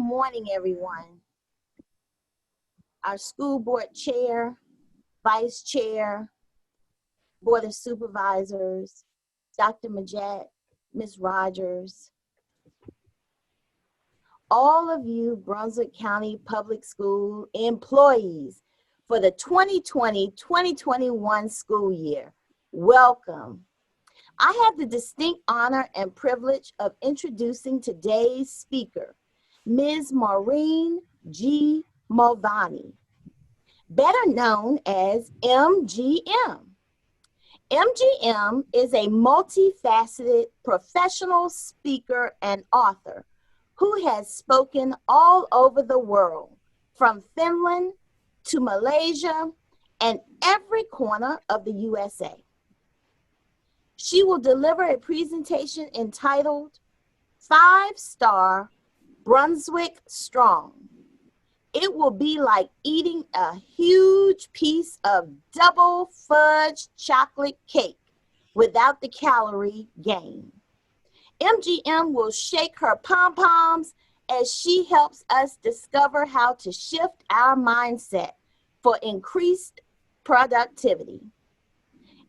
morning, everyone. Our school board chair, vice chair, board of supervisors, Dr. Midgette, Ms. Rogers, all of you Brunswick County Public School employees for the 2020-2021 school year. Welcome. I have the distinct honor and privilege of introducing today's speaker, Ms. Maureen G. Mulvaney, better known as MGM. MGM is a multifaceted professional speaker and author who has spoken all over the world, from Finland to Malaysia and every corner of the USA. She will deliver a presentation entitled 5-Star Brunswick Strong. It will be like eating a huge piece of double fudge chocolate cake without the calorie gain. MGM will shake her pom-poms as she helps us discover how to shift our mindset for increased productivity.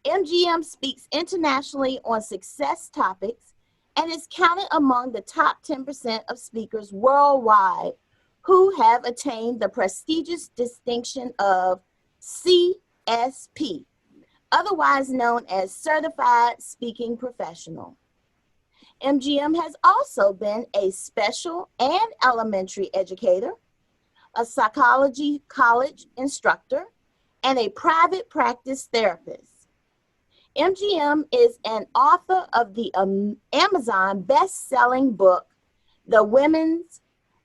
MGM speaks internationally on success topics and is counted among the top 10% of speakers worldwide who have attained the prestigious distinction of CSP, otherwise known as Certified Speaking Professional. MGM has also been a special and elementary educator, a psychology college instructor, and a private practice therapist. MGM is an author of the Amazon best-selling book, The Women's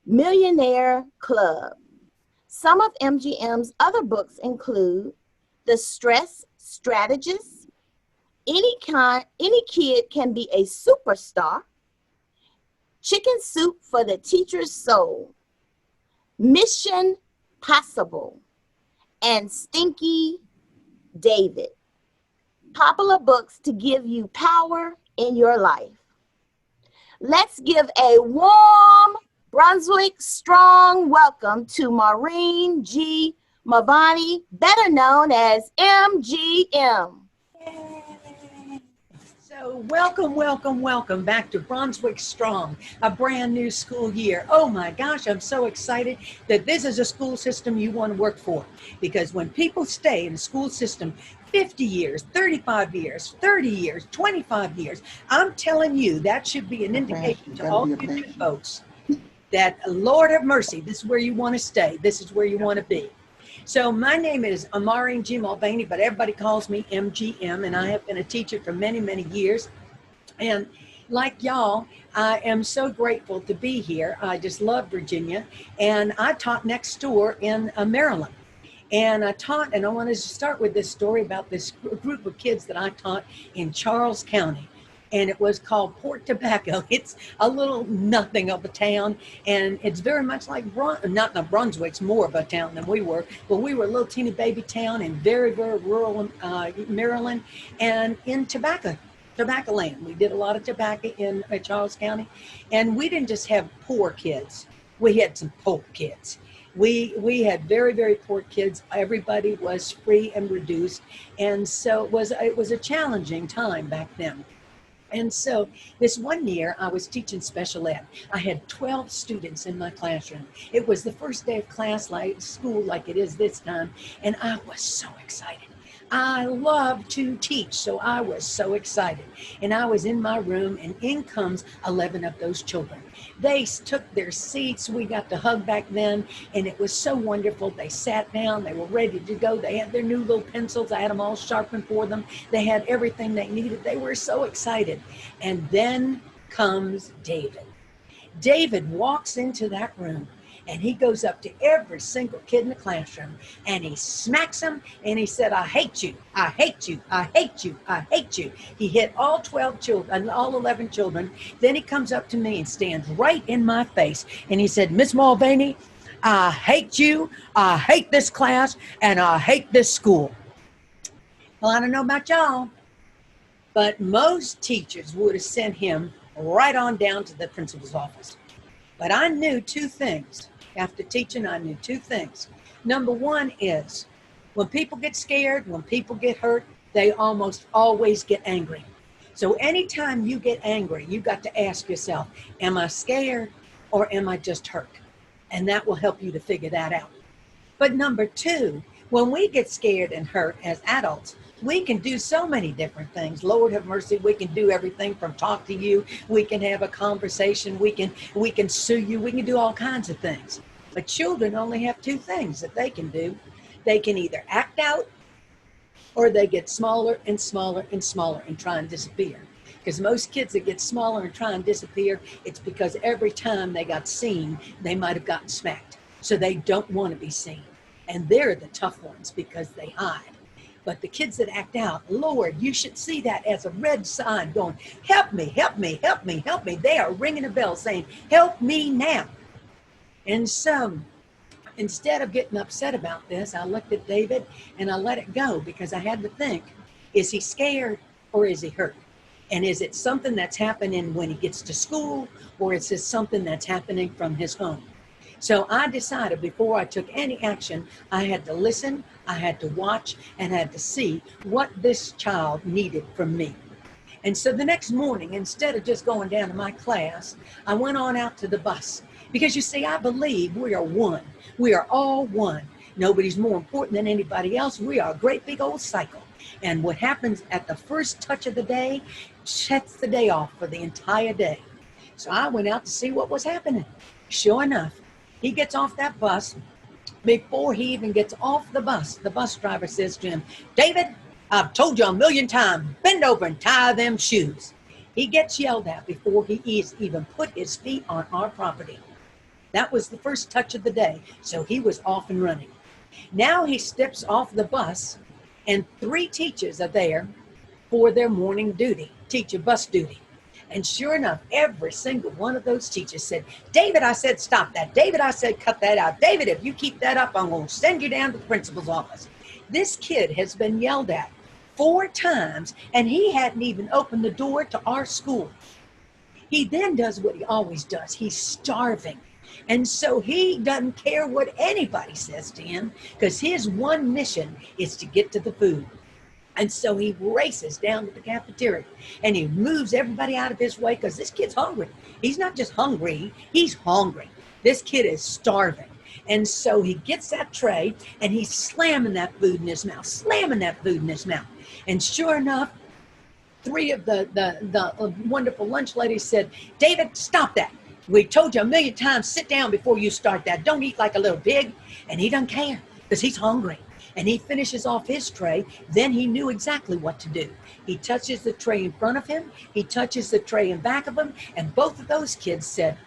Millionaire Club. Some of MGM's other books include The Stress Strategist, Any Kid Can Be a Superstar, Chicken Soup for the Teacher's Soul, Mission Possible, and Stinky David. Popular books to give you power in your life. Let's give a warm Brunswick strong welcome to Maureen G. Mulvaney, better known as MGM. So welcome back to Brunswick Strong, a brand new school year. Oh my gosh, I'm so excited that this is a school system you want to work for, because when people stay in the school system 50 years, 35 years, 30 years, 25 years, I'm telling you, that should be an indication to all you new folks that, Lord have mercy, this is where you want to stay. This is where you want to be. So my name is Maureen G. Mulvaney, but everybody calls me MGM, and I have been a teacher for many, many years. And like y'all, I am so grateful to be here. I just love Virginia. And I taught next door in Maryland. And I taught, and I wanted to start with this story about this group of kids that I taught in Charles County. And it was called Port Tobacco. It's a little nothing of a town, and it's very much like not Brunswick's more of a town than we were, but we were a little teeny baby town in very, very rural Maryland, and in tobacco land. We did a lot of tobacco in Charles County, and we didn't just have poor kids. We had some poor kids. We had very, very poor kids. Everybody was free and reduced, and so it was a challenging time back then. And so this one year I was teaching special ed. I had 12 students in my classroom. It was the first day of class, like school like it is this time, and I was so excited. I love to teach, so I was so excited. And I was in my room, and in comes 11 of those children. They took their seats. We got to hug back then, and it was so wonderful. They sat down. They were ready to go. They had their new little pencils. I had them all sharpened for them. They had everything they needed. They were so excited. And then comes David. David walks into that room, and he goes up to every single kid in the classroom, and he smacks them, and he said, I hate you, I hate you, I hate you, I hate you. He hit all 12 children, all 11 children. Then he comes up to me and stands right in my face, and he said, Miss Mulvaney, I hate you, I hate this class, and I hate this school. Well, I don't know about y'all, but most teachers would have sent him right on down to the principal's office. But I knew two things. After teaching, I knew two things. Number one is when people get scared, when people get hurt, they almost always get angry. So anytime you get angry, you got to ask yourself, am I scared or am I just hurt? And that will help you to figure that out. But number two, when we get scared and hurt as adults, we can do so many different things. Lord have mercy, we can do everything from talk to you, we can have a conversation, we can sue you, we can do all kinds of things. But children only have two things that they can do. They can either act out or they get smaller and smaller and smaller and try and disappear. Because most kids that get smaller and try and disappear, it's because every time they got seen, they might have gotten smacked. So they don't want to be seen. And they're the tough ones because they hide. But the kids that act out, Lord, you should see that as a red sign going, help me, help me, help me, help me. They are ringing a bell saying, help me now. And so instead of getting upset about this, I looked at David and I let it go because I had to think, is he scared or is he hurt? And is it something that's happening when he gets to school or is this something that's happening from his home? So I decided before I took any action, I had to listen, I had to watch, and I had to see what this child needed from me. And so the next morning, instead of just going down to my class, I went on out to the bus. Because you see, I believe we are one. We are all one. Nobody's more important than anybody else. We are a great big old cycle. And what happens at the first touch of the day sets the day off for the entire day. So I went out to see what was happening. Sure enough, he gets off that bus. Before he even gets off the bus driver says to him, David, I've told you a million times, bend over and tie them shoes. He gets yelled at before he even put his feet on our property. That was the first touch of the day. So he was off and running. Now he steps off the bus and 3 teachers are there for their morning duty, teacher bus duty. And sure enough, every single one of those teachers said, David, I said, stop that. David, I said, cut that out. David, if you keep that up, I'm going to send you down to the principal's office. This kid has been yelled at 4 times, and he hadn't even opened the door to our school. He then does what he always does. He's starving. And so he doesn't care what anybody says to him because his one mission is to get to the food. And so he races down to the cafeteria and he moves everybody out of his way because this kid's hungry. He's not just hungry, he's hungry. This kid is starving. And so he gets that tray and he's slamming that food in his mouth, slamming that food in his mouth. And sure enough, 3 of the wonderful lunch ladies said, David, stop that. We told you a million times, sit down before you start that. Don't eat like a little pig. And he doesn't care because he's hungry. And he finishes off his tray. Then he knew exactly what to do. He touches the tray in front of him. He touches the tray in back of him. And both of those kids said,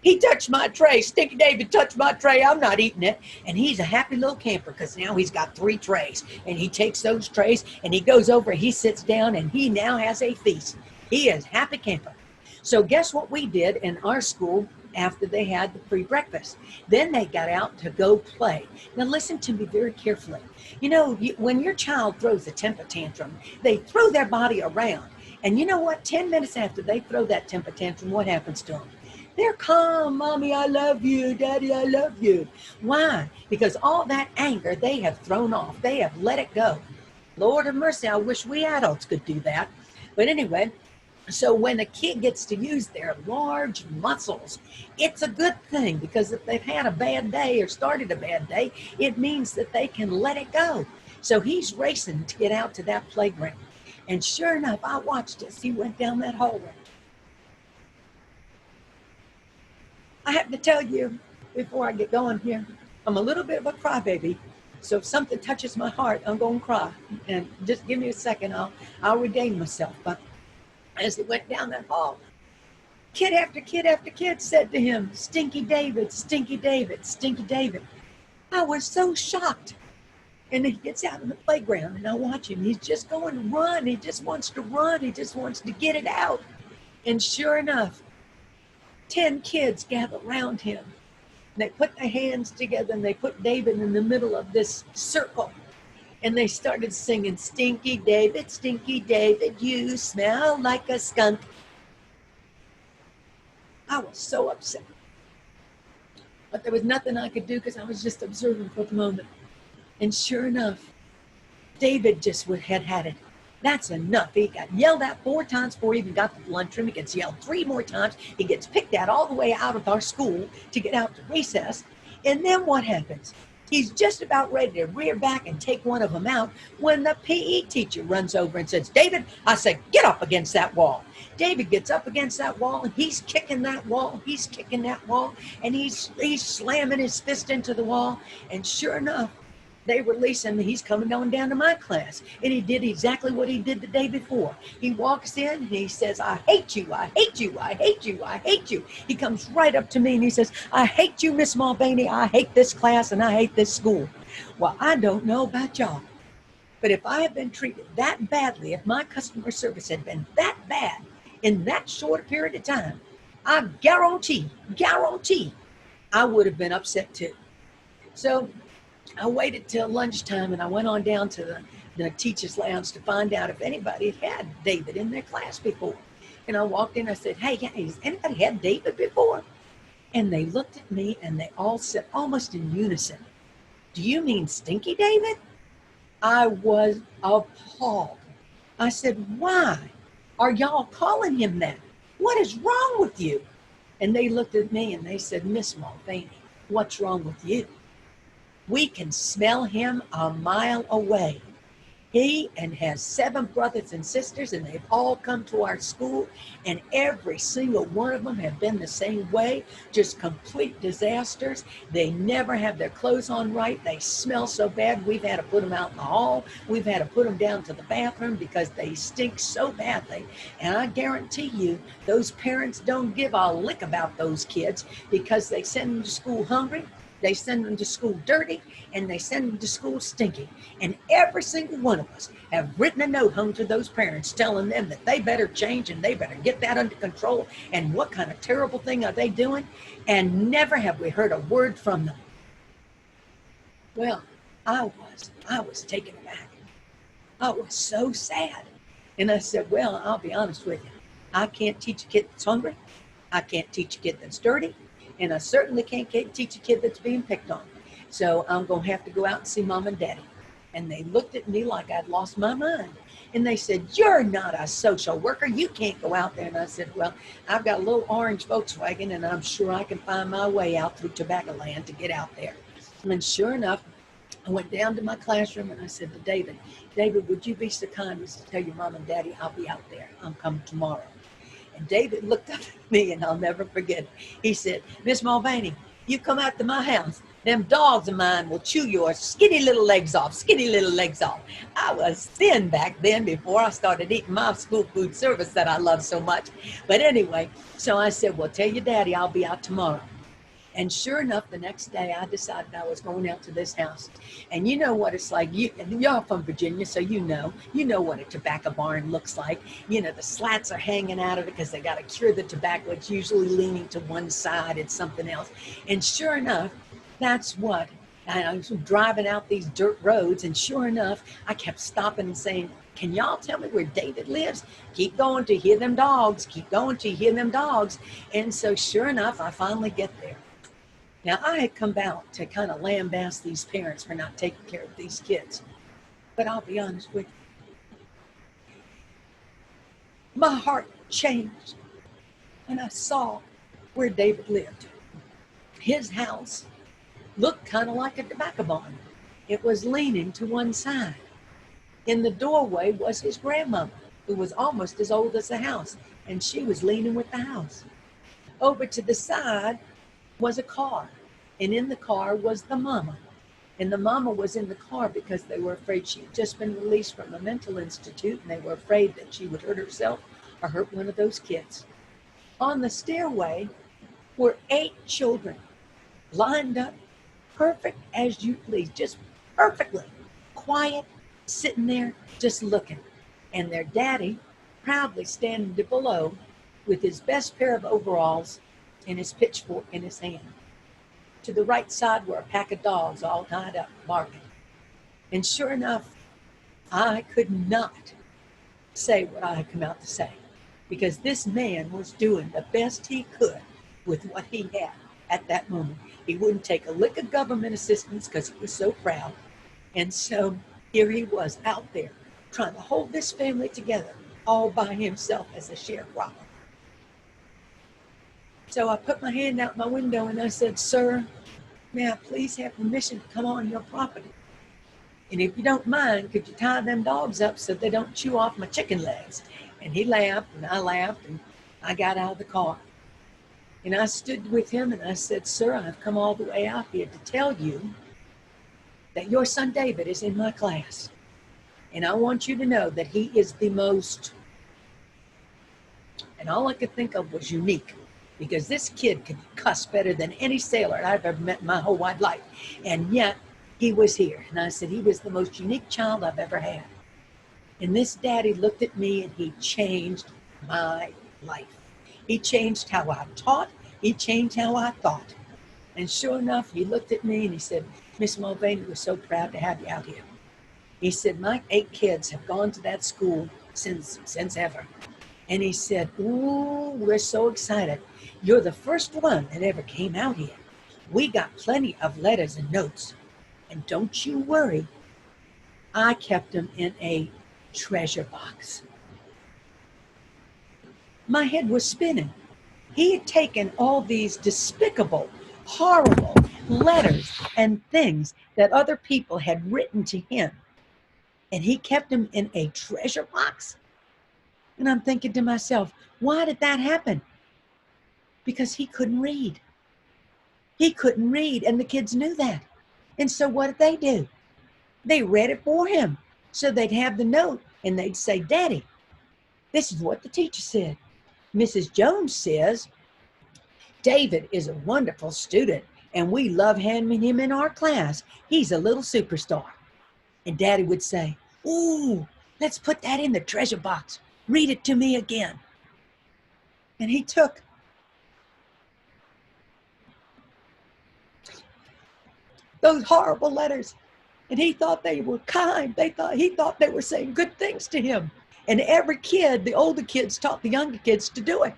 he touched my tray. Stinky David touched my tray. I'm not eating it. And he's a happy little camper because now he's got 3 trays. And he takes those trays and he goes over, he sits down, and he now has a feast. He is happy camper. So guess what we did in our school after they had the free breakfast? Then they got out to go play. Now listen to me very carefully. You know, when your child throws a temper tantrum, they throw their body around. And you know what? 10 minutes after they throw that temper tantrum, what happens to them? They're calm. Mommy, I love you. Daddy, I love you. Why? Because all that anger they have thrown off. They have let it go. Lord have mercy, I wish we adults could do that. But anyway, so when a kid gets to use their large muscles, it's a good thing because if they've had a bad day or started a bad day, it means that they can let it go. So he's racing to get out to that playground. And sure enough, I watched as he went down that hallway. I have to tell you, before I get going here, I'm a little bit of a crybaby. So if something touches my heart, I'm going to cry. And just give me a second, I'll regain myself. But as he went down that hall, kid after kid after kid said to him, Stinky David, Stinky David, Stinky David. I was so shocked. And he gets out in the playground and I watch him. He's just going to run. He just wants to run. He just wants to get it out. And sure enough, 10 kids gather around him. They put their hands together and they put David in the middle of this circle. And they started singing, Stinky David, you smell like a skunk. I was so upset. But there was nothing I could do because I was just observing for the moment. And sure enough, David just had it. That's enough. He got yelled at 4 times before he even got to the lunchroom. He gets yelled 3 more times. He gets picked at all the way out of our school to get out to recess. And then what happens? He's just about ready to rear back and take one of them out when the PE teacher runs over and says, David, I said, get up against that wall. David gets up against that wall and he's kicking that wall. He's kicking that wall and he's slamming his fist into the wall. And sure enough, they release him and he's coming on down to my class. And he did exactly what he did the day before. He walks in and he says, I hate you, I hate you, I hate you, I hate you. He comes right up to me and he says, I hate you, Miss Mulvaney. I hate this class and I hate this school. Well, I don't know about y'all, but if I had been treated that badly, if my customer service had been that bad in that short period of time, I guarantee, I would have been upset too. So I waited till lunchtime and I went on down to the teacher's lounge to find out if anybody had David in their class before. And I walked in, I said, hey, has anybody had David before? And they looked at me and they all said almost in unison, do you mean Stinky David? I was appalled. I said, why are y'all calling him that? What is wrong with you? And they looked at me and they said, Miss Mulvaney, what's wrong with you? We can smell him a mile away. He has 7 brothers and sisters, and they've all come to our school, and every single one of them have been the same way, just complete disasters. They never have their clothes on right. They smell so bad. We've had to put them out in the hall. We've had to put them down to the bathroom because they stink so badly. And I guarantee you, those parents don't give a lick about those kids because they send them to school hungry. They send them to school dirty, and they send them to school stinky. And every single one of us have written a note home to those parents telling them that they better change and they better get that under control. And what kind of terrible thing are they doing? And never have we heard a word from them. Well, I was taken aback. I was so sad. And I said, well, I'll be honest with you. I can't teach a kid that's hungry. I can't teach a kid that's dirty. And I certainly can't teach a kid that's being picked on. So I'm going to have to go out and see Mom and Daddy. And they looked at me like I'd lost my mind. And they said, you're not a social worker. You can't go out there. And I said, well, I've got a little orange Volkswagen, and I'm sure I can find my way out through tobacco land to get out there. And sure enough, I went down to my classroom and I said to David, would you be so kind as to tell your Mom and Daddy I'll be out there. I'm coming tomorrow. And David looked up at me, and I'll never forget it. He said, Miss Mulvaney, you come out to my house. Them dogs of mine will chew your skinny little legs off, I was thin back then before I started eating my school food service that I love so much. But anyway, so I said, well, tell your daddy I'll be out tomorrow. And sure enough, the next day I decided I was going out to this house. And you know what it's like. Y'all from Virginia, so you know what a tobacco barn looks like. You know, the slats are hanging out of it because they got to cure the tobacco. It's usually leaning to one side. It's something else. And sure enough, that's what. I was driving out these dirt roads, and sure enough, I kept stopping and saying, can y'all tell me where David lives? Keep going to hear them dogs. Keep going to hear them dogs. And so sure enough, I finally get there. Now, I had come out to kind of lambaste these parents for not taking care of these kids. But I'll be honest with you. My heart changed when I saw where David lived. His house looked kind of like a tobacco barn. It was leaning to one side. In the doorway was his grandmother, who was almost as old as the house, and she was leaning with the house. Over to the side was a car, and in the car was the mama. And the mama was in the car because they were afraid she had just been released from a mental institute, and they were afraid that she would hurt herself or hurt one of those kids. On the stairway were 8 children lined up, perfect as you please, just perfectly quiet, sitting there just looking. And their daddy proudly standing below with his best pair of overalls and his pitchfork in his hand. To the right side were a pack of dogs all tied up, barking. And sure enough, I could not say what I had come out to say, because this man was doing the best he could with what he had. at that moment. He wouldn't take a lick of government assistance because he was so proud. And so here he was out there trying to hold this family together all by himself as a sharecropper. So I put my hand out my window and I said, "Sir, may I please have permission to come on your property? And if you don't mind, could you tie them dogs up so they don't chew off my chicken legs?" And he laughed and I laughed and I got out of the car. And I stood with him and I said, "Sir, I've come all the way out here to tell you that your son David is in my class. And I want you to know that he is the most," and all I could think of was unique, because this kid could cuss better than any sailor I've ever met in my whole wide life. And yet he was here. And I said, he was the most unique child I've ever had. And this daddy looked at me and he changed my life. He changed how I taught. He changed how I thought. And sure enough, he looked at me and he said, "Miss Mulvaney, we're so proud to have you out here." He said, "My 8 kids have gone to that school since ever." And he said, "Ooh, we're so excited. You're the first one that ever came out here. We got plenty of letters and notes. And don't you worry, I kept them in a treasure box." My head was spinning. He had taken all these despicable, horrible letters and things that other people had written to him, and he kept them in a treasure box. And I'm thinking to myself, why did that happen? Because he couldn't read. He couldn't read, and the kids knew that. And so what did they do? They read it for him. So they'd have the note, and they'd say, "Daddy, this is what the teacher said. Mrs. Jones says David is a wonderful student, and we love having him in our class. He's a little superstar." And Daddy would say, "Ooh, let's put that in the treasure box. Read it to me again." And he took those horrible letters, and he thought they were kind. He thought they were saying good things to him. And every kid, the older kids, taught the younger kids to do it.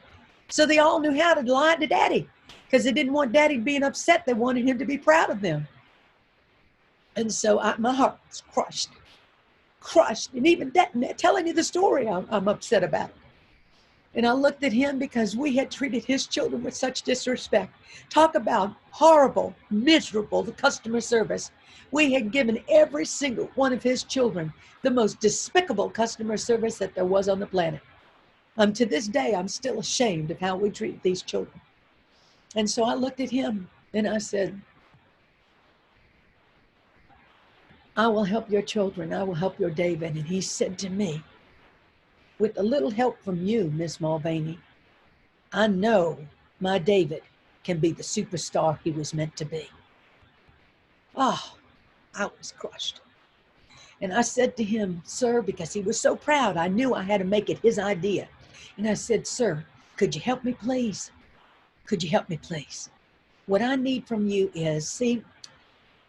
So they all knew how to lie to Daddy, because they didn't want Daddy being upset. They wanted him to be proud of them. And so my heart was crushed. And even telling you the story, I'm upset about it. And I looked at him, because we had treated his children with such disrespect. Talk about horrible, miserable customer service. We had given every single one of his children the most despicable customer service that there was on the planet. To this day, I'm still ashamed of how we treat these children. And so I looked at him and I said, "I will help your children. I will help your David." And he said to me, "With a little help from you, Miss Mulvaney, I know my David can be the superstar he was meant to be." Oh, I was crushed. And I said to him, "Sir," because he was so proud, I knew I had to make it his idea. And I said, "Sir, could you help me, please? Could you help me, please? What I need from you is, see,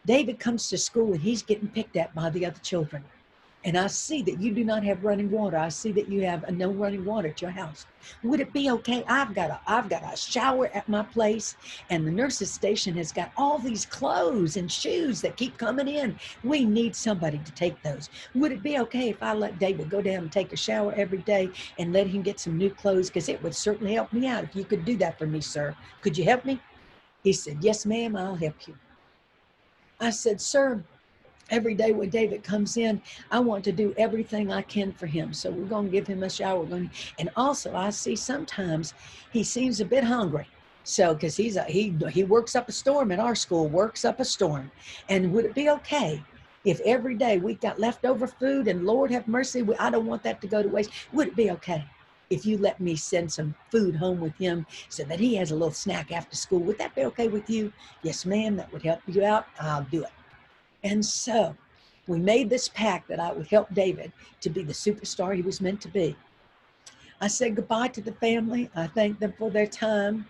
David comes to school and he's getting picked at by the other children. And I see that you do not have running water. I see that you have no running water at your house. Would it be okay? I've got a shower at my place, and the nurse's station has got all these clothes and shoes that keep coming in. We need somebody to take those. Would it be okay if I let David go down and take a shower every day and let him get some new clothes? Because it would certainly help me out if you could do that for me, sir. Could you help me?" He said, "Yes, ma'am, I'll help you." I said, "Sir, every day when David comes in, I want to do everything I can for him. So we're going to give him a shower. And also, I see sometimes he seems a bit hungry. So, because he works up a storm at our school, works up a storm. And would it be okay if every day we got leftover food, and Lord have mercy, I don't want that to go to waste. Would it be okay if you let me send some food home with him so that he has a little snack after school? Would that be okay with you?" "Yes, ma'am, that would help you out. I'll do it." And so we made this pact that I would help David to be the superstar he was meant to be. I said goodbye to the family. I thanked them for their time.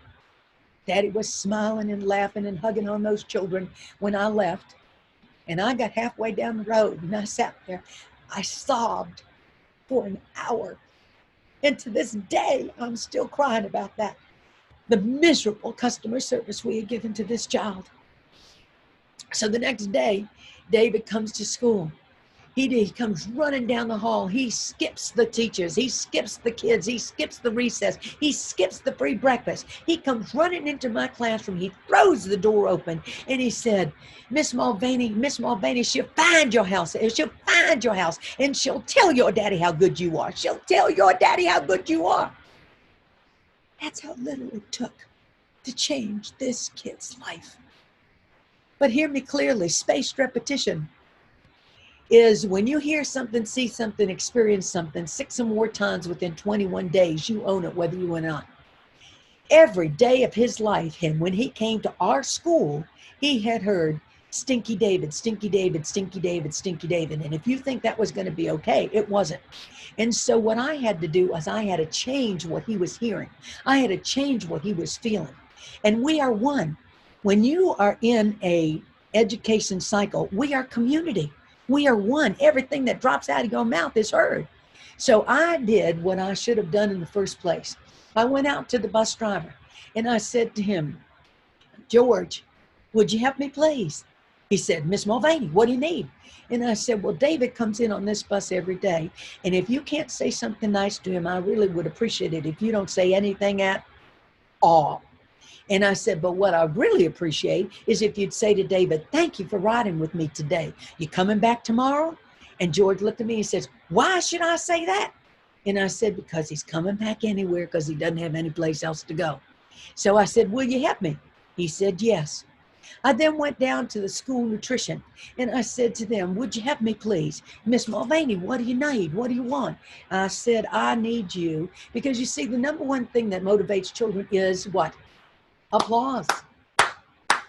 Daddy was smiling and laughing and hugging on those children when I left. And I got halfway down the road and I sat there. I sobbed for an hour. And to this day, I'm still crying about that. the miserable customer service we had given to this child. So the next day, David comes to school. He comes running down the hall. He skips the teachers. He skips the kids. He skips the recess. He skips the free breakfast. He comes running into my classroom. He throws the door open and he said, Miss Mulvaney, she'll find your house. She'll find your house and she'll tell your daddy how good you are. She'll tell your daddy how good you are. That's how little it took to change this kid's life. But hear me clearly, spaced repetition is when you hear something, see something, experience something 6 or more times within 21 days, you own it whether you or not. Every day of his life, and when he came to our school, he had heard Stinky David, Stinky David, Stinky David, Stinky David. And if you think that was going to be okay, it wasn't. And so what I had to do was I had to change what he was hearing. I had to change what he was feeling. And we are one. When you are in a education cycle, we are community. We are one. Everything that drops out of your mouth is heard. So I did what I should have done in the first place. I went out to the bus driver and I said to him, George, would you help me please? He said, Miss Mulvaney, what do you need? And I said, well, David comes in on this bus every day. And if you can't say something nice to him, I really would appreciate it if you don't say anything at all. And I said, but what I really appreciate is if you'd say to David, thank you for riding with me today. You coming back tomorrow? And George looked at me and says, why should I say that? And I said, because he's coming back anywhere because he doesn't have any place else to go. So I said, will you help me? He said, yes. I then went down to the school nutrition and I said to them, would you help me please? Miss Mulvaney, what do you need? What do you want? I said, I need you, because you see, the number one thing that motivates children is what? Applause.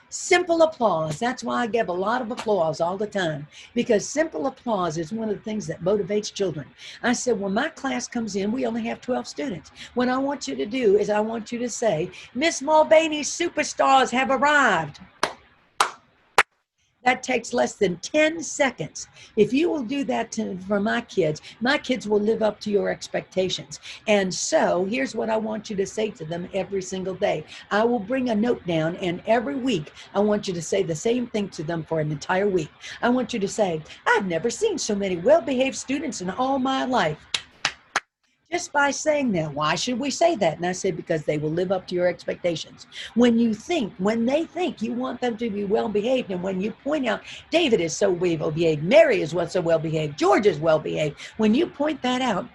Simple applause. That's why I give a lot of applause all the time, because simple applause is one of the things that motivates children. I said, when my class comes in, we only have 12 students. What I want you to do is I want you to say, Miss Mulvaney's superstars have arrived. That takes less than 10 seconds. If you will do that for my kids will live up to your expectations. And so here's what I want you to say to them every single day. I will bring a note down, and every week I want you to say the same thing to them for an entire week. I want you to say, I've never seen so many well-behaved students in all my life. Just by saying that. Why should we say that? And I said, because they will live up to your expectations. When they think you want them to be well-behaved, and when you point out, David is so well-behaved, Mary is so well-behaved, George is well-behaved, when you point that out,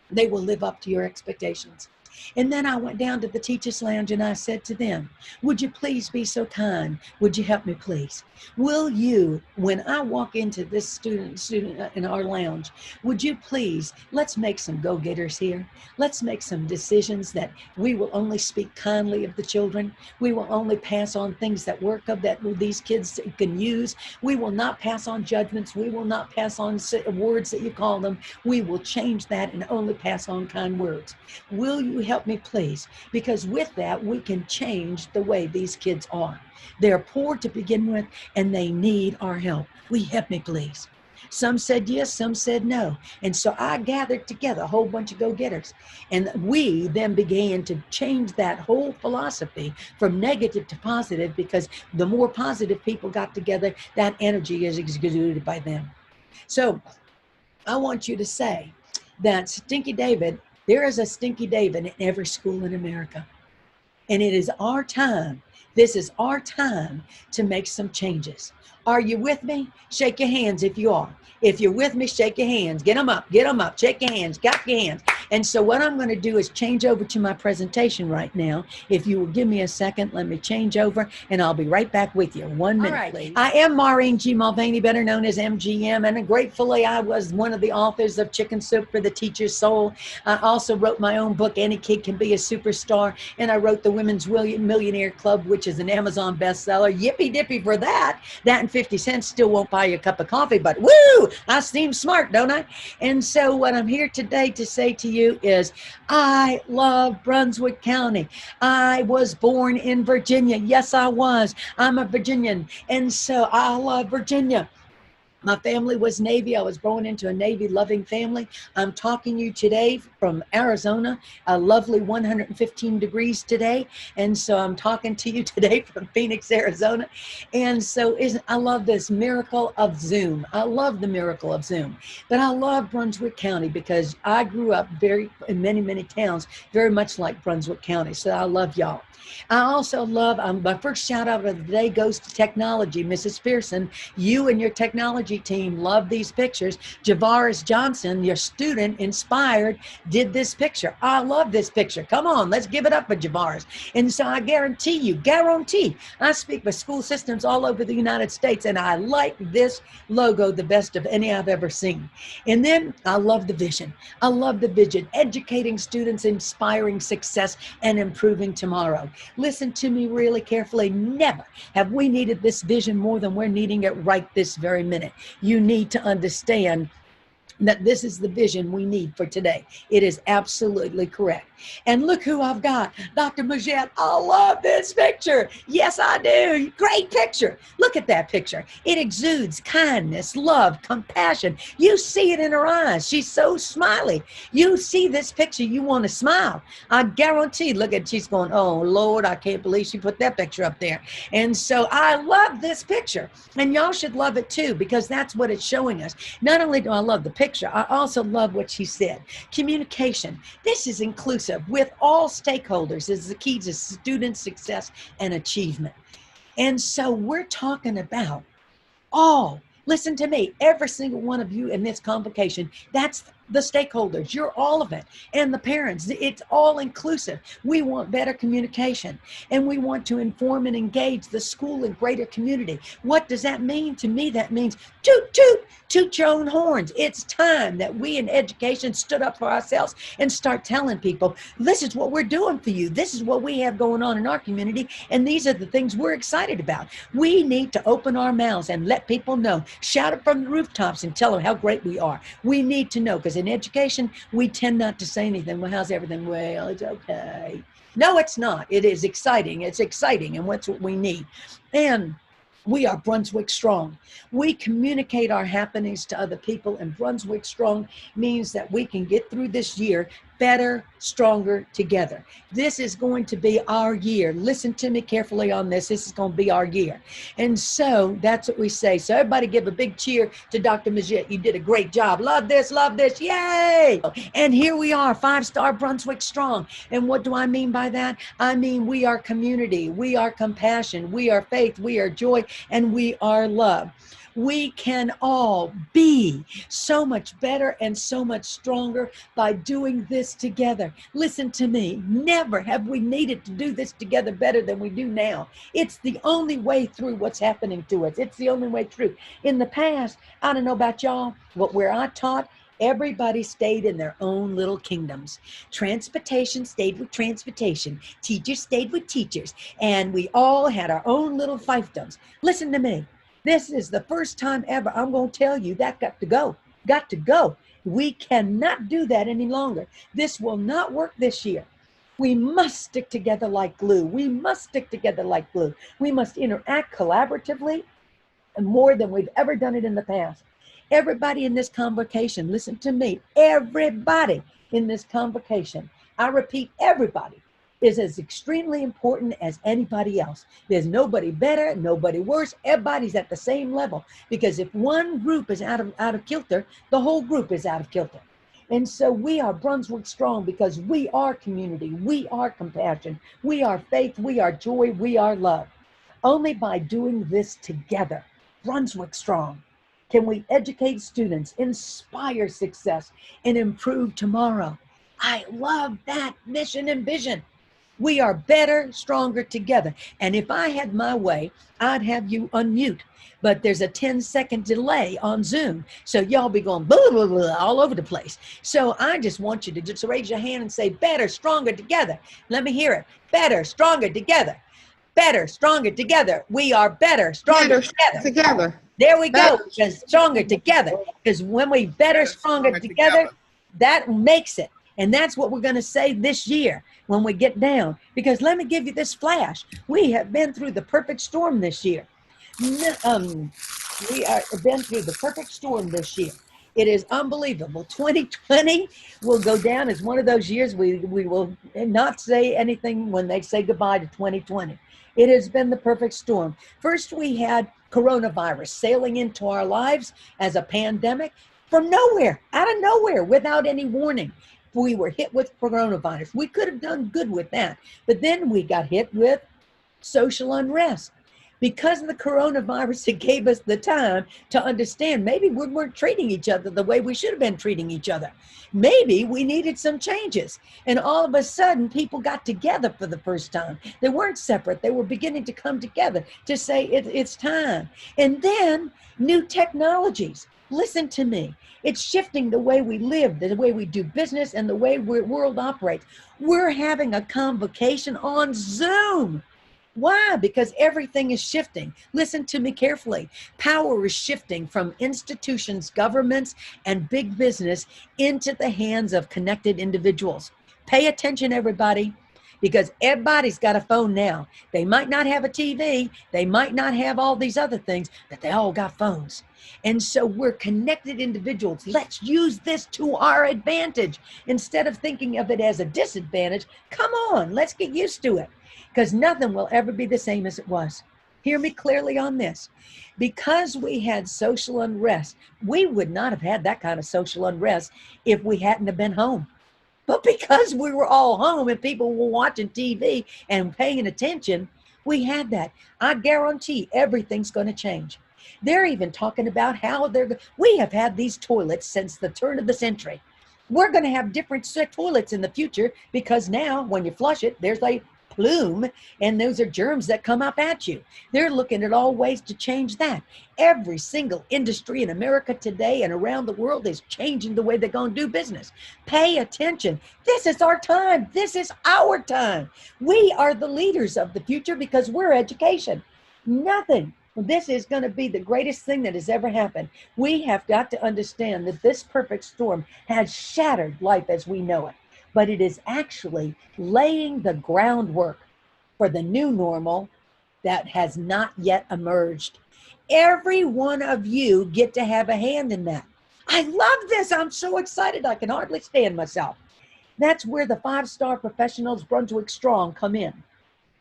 they will live up to your expectations. And then I went down to the teacher's lounge and I said to them, would you please be so kind? Would you help me please? Will you, when I walk into this student in our lounge, would you please, let's make some go-getters here. Let's make some decisions that we will only speak kindly of the children. We will only pass on things that work of that these kids can use. We will not pass on judgments. We will not pass on words that you call them. We will change that and only pass on kind words. Will you help me please? Because with that, we can change the way these kids are. They're poor to begin with, and they need our help. Will you help me please? Some said yes, some said no. And so I gathered together a whole bunch of go-getters. And we then began to change that whole philosophy from negative to positive, because the more positive people got together, that energy is exuded by them. So I want you to say that Stinky David, there is a Stinky David in every school in America. And it is our time. This is our time to make some changes. Are you with me? Shake your hands if you are. If you're with me, shake your hands. Get them up, shake your hands, got your hands. And so what I'm going to do is change over to my presentation right now. If you will give me a second, let me change over, and I'll be right back with you. 1 minute, please. I am Maureen G. Mulvaney, better known as MGM, and gratefully I was one of the authors of Chicken Soup for the Teacher's Soul. I also wrote my own book, Any Kid Can Be a Superstar, and I wrote the Women's Millionaire Club, which is an Amazon bestseller. Yippee dippy for that. That and 50 cents still won't buy you a cup of coffee, but woo, I seem smart, don't I? And so what I'm here today to say to you is, I love Brunswick County. I was born in Virginia. Yes, I was. I'm a Virginian. And so I love Virginia. My family was Navy. I was born into a Navy-loving family. I'm talking to you today from Arizona, a lovely 115 degrees today. And so I'm talking to you today from Phoenix, Arizona. And so I love this miracle of Zoom. I love the miracle of Zoom. But I love Brunswick County because I grew up in many, many towns, very much like Brunswick County. So I love y'all. I also love, my first shout out of the day goes to technology. Mrs. Pearson, you and your technology team love these pictures. Javaris Johnson, your student, inspired, did this picture. I love this picture. Come on, let's give it up for Javaris. And so I guarantee, I speak with school systems all over the United States, and I like this logo the best of any I've ever seen. And then I love the vision. I love the vision, educating students, inspiring success, and improving tomorrow. Listen to me really carefully. Never have we needed this vision more than we're needing it right this very minute. You need to understand that this is the vision we need for today. It is absolutely correct. And look who I've got, Dr. Midgette. I love this picture. Yes, I do. Great picture. Look at that picture. It exudes kindness, love, compassion. You see it in her eyes. She's so smiley. You see this picture, you want to smile. I guarantee, look at, she's going, oh Lord, I can't believe she put that picture up there. And so I love this picture. And y'all should love it too, because that's what it's showing us. Not only do I love the picture, I also love what she said. Communication. This is inclusive with all stakeholders is the key to student success and achievement. And so we're talking about listen to me, every single one of you in this convocation, that's the stakeholders, you're all of it, and the parents, it's all inclusive. We want better communication, and we want to inform and engage the school and greater community. What does that mean? To me, that means toot, toot, toot your own horns. It's time that we in education stood up for ourselves and start telling people, this is what we're doing for you. This is what we have going on in our community, and these are the things we're excited about. We need to open our mouths and let people know, shout it from the rooftops and tell them how great we are. We need to know, because in education, we tend not to say anything. Well, how's everything? Well, it's okay. No, it's not. It is exciting. It's exciting, and that's what we need. And we are Brunswick Strong. We communicate our happenings to other people, and Brunswick Strong means that we can get through this year better, stronger together. This is going to be our year. Listen to me carefully on this. This is going to be our year. And so that's what we say. So everybody give a big cheer to Dr. Midgette. You did a great job. Love this, yay! And here we are, 5-star Brunswick Strong. And what do I mean by that? I mean, we are community, we are compassion, we are faith, we are joy, and we are love. We can all be so much better and so much stronger by doing this together. Listen to me. Never have we needed to do this together better than we do now. It's the only way through what's happening to us. It's the only way through. In the past, I don't know about y'all, but where I taught, everybody stayed in their own little kingdoms. Transportation stayed with transportation. Teachers stayed with teachers. And we all had our own little fiefdoms. Listen to me. This is the first time ever I'm going to tell you that got to go. We cannot do that any longer. This will not work this year. We must stick together like glue. We must stick together like glue. We must interact collaboratively and more than we've ever done it in the past. Everybody in this convocation, listen to me, everybody in this convocation, I repeat, everybody, is as extremely important as anybody else. There's nobody better, nobody worse. Everybody's at the same level, because if one group is out of kilter, the whole group is out of kilter. And so we are Brunswick Strong because we are community, we are compassion, we are faith, we are joy, we are love. Only by doing this together, Brunswick Strong, can we educate students, inspire success, and improve tomorrow. I love that mission and vision. We are better, stronger together. And if I had my way, I'd have you unmute. But there's a 10-second delay on Zoom. So y'all be going blah, blah, blah, all over the place. So I just want you to just raise your hand and say, better, stronger together. Let me hear it. Better, stronger together. Better, stronger together. We are better, stronger together. There we go. Because stronger together. Because when we better, stronger together, that makes it. And that's what we're going to say this year when we get down. Because let me give you this flash. We have been through the perfect storm this year. We are been through the perfect storm this year. It is unbelievable. 2020 will go down as one of those years we will not say anything when they say goodbye to 2020. It has been the perfect storm. First, we had coronavirus sailing into our lives as a pandemic from nowhere, out of nowhere, without any warning. We were hit with coronavirus. We could have done good with that. But then we got hit with social unrest. Because of the coronavirus, it gave us the time to understand maybe we weren't treating each other the way we should have been treating each other. Maybe we needed some changes. And all of a sudden, people got together for the first time. They weren't separate. They were beginning to come together to say it's time. And then new technologies. Listen to me. It's shifting the way we live, the way we do business, and the way the world operates. We're having a convocation on Zoom. Why? Because everything is shifting. Listen to me carefully. Power is shifting from institutions, governments, and big business into the hands of connected individuals. Pay attention, everybody, because everybody's got a phone now. They might not have a TV. They might not have all these other things, but they all got phones. And so we're connected individuals. Let's use this to our advantage. Instead of thinking of it as a disadvantage, come on, let's get used to it. Because nothing will ever be the same as it was. Hear me clearly on this. Because we had social unrest, we would not have had that kind of social unrest if we hadn't have been home. But because we were all home and people were watching TV and paying attention, we had that. I guarantee everything's going to change. They're even talking about how we have had these toilets since the turn of the century. We're going to have different toilets in the future because now when you flush it, there's a plume, and those are germs that come up at you. They're looking at all ways to change that. Every single industry in America today and around the world is changing the way they're going to do business. Pay attention. This is our time. This is our time. We are the leaders of the future because we're education. Nothing. This is going to be the greatest thing that has ever happened. We have got to understand that this perfect storm has shattered life as we know it. But it is actually laying the groundwork for the new normal that has not yet emerged. Every one of you get to have a hand in that. I love this. I'm so excited. I can hardly stand myself. That's where the 5-star professionals, Brunswick Strong, come in.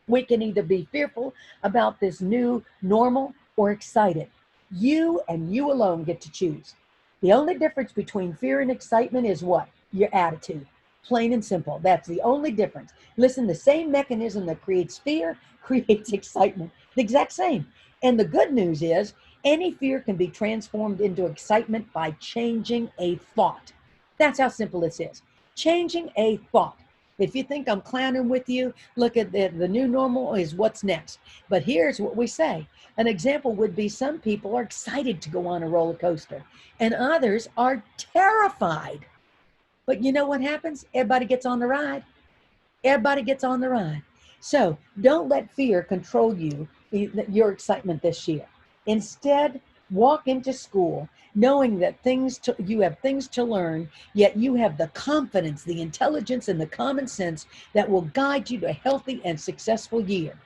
We can either be fearful about this new normal or excited. You and you alone get to choose. The only difference between fear and excitement is what? Your attitude. Plain and simple. That's the only difference. Listen, the same mechanism that creates fear creates excitement. The exact same. And the good news is any fear can be transformed into excitement by changing a thought. That's how simple this is. Changing a thought. If you think I'm clowning with you, look at the new normal is what's next. But here's what we say. An example would be some people are excited to go on a roller coaster and others are terrified. But you know what happens? Everybody gets on the ride. Everybody gets on the ride. So don't let fear control you, your excitement this year. Instead, walk into school knowing that you have things to learn, yet you have the confidence, the intelligence, and the common sense that will guide you to a healthy and successful year.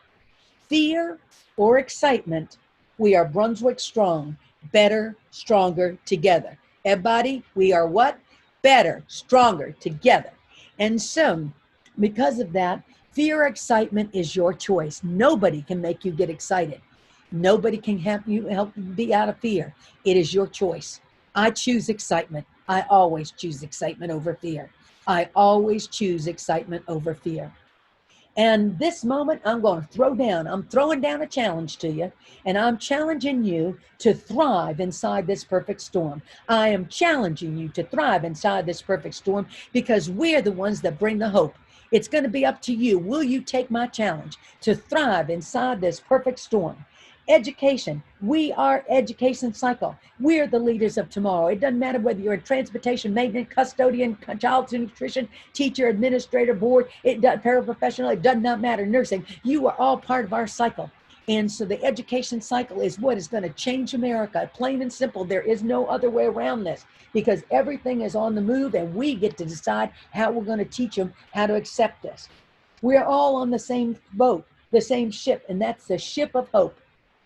Fear or excitement, we are Brunswick Strong, better, stronger together. Everybody, we are what? Better, stronger together. And so, because of that, fear or excitement is your choice. Nobody can make you get excited. Nobody can help you be out of fear. It is your choice. I choose excitement. I always choose excitement over fear. I always choose excitement over fear. And this moment, I'm throwing down a challenge to you, and I'm challenging you to thrive inside this perfect storm. I am challenging you to thrive inside this perfect storm because we're the ones that bring the hope. It's going to be up to you. Will you take my challenge to thrive inside this perfect storm? Education. We are education cycle. We're the leaders of tomorrow. It doesn't matter whether you're a transportation, maintenance, custodian, child nutrition, teacher, administrator, board, paraprofessional, it does not matter, nursing. You are all part of our cycle. And so the education cycle is what is going to change America. Plain and simple. There is no other way around this because everything is on the move and we get to decide how we're going to teach them how to accept this. We're all on the same boat, the same ship, and that's the ship of hope.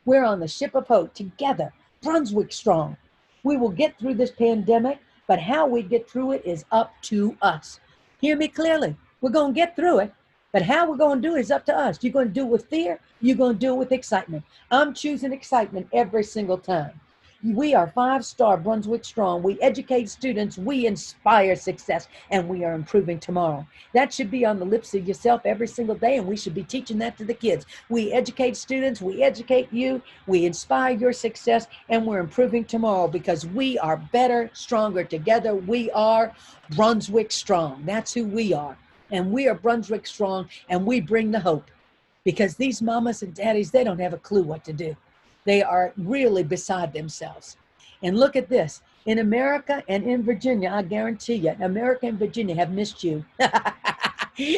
We're on the ship of hope together. Brunswick strong. We will get through this pandemic, but how we get through it is up to us. Hear me clearly. We're going to get through it, but how we're going to do it is up to us. You're going to do it with fear. You're going to do it with excitement. I'm choosing excitement every single time. We are 5-star Brunswick strong. We educate students, we inspire success, and we are improving tomorrow. That should be on the lips of yourself every single day, and we should be teaching that to the kids. We educate students, we educate you, we inspire your success, and we're improving tomorrow because we are better, stronger together. We are Brunswick strong. That's who we are. And we are Brunswick strong, and we bring the hope because these mamas and daddies, they don't have a clue what to do. They are really beside themselves. And look at this. In America and in Virginia, I guarantee you, America and Virginia have missed you.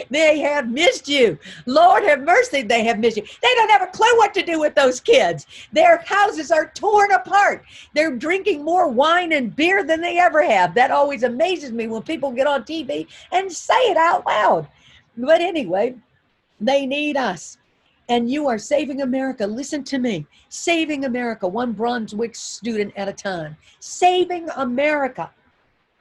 They have missed you. Lord have mercy, they have missed you. They don't have a clue what to do with those kids. Their houses are torn apart. They're drinking more wine and beer than they ever have. That always amazes me when people get on TV and say it out loud. But anyway, they need us. And you are saving America. Listen to me. Saving America, one Brunswick student at a time. Saving America.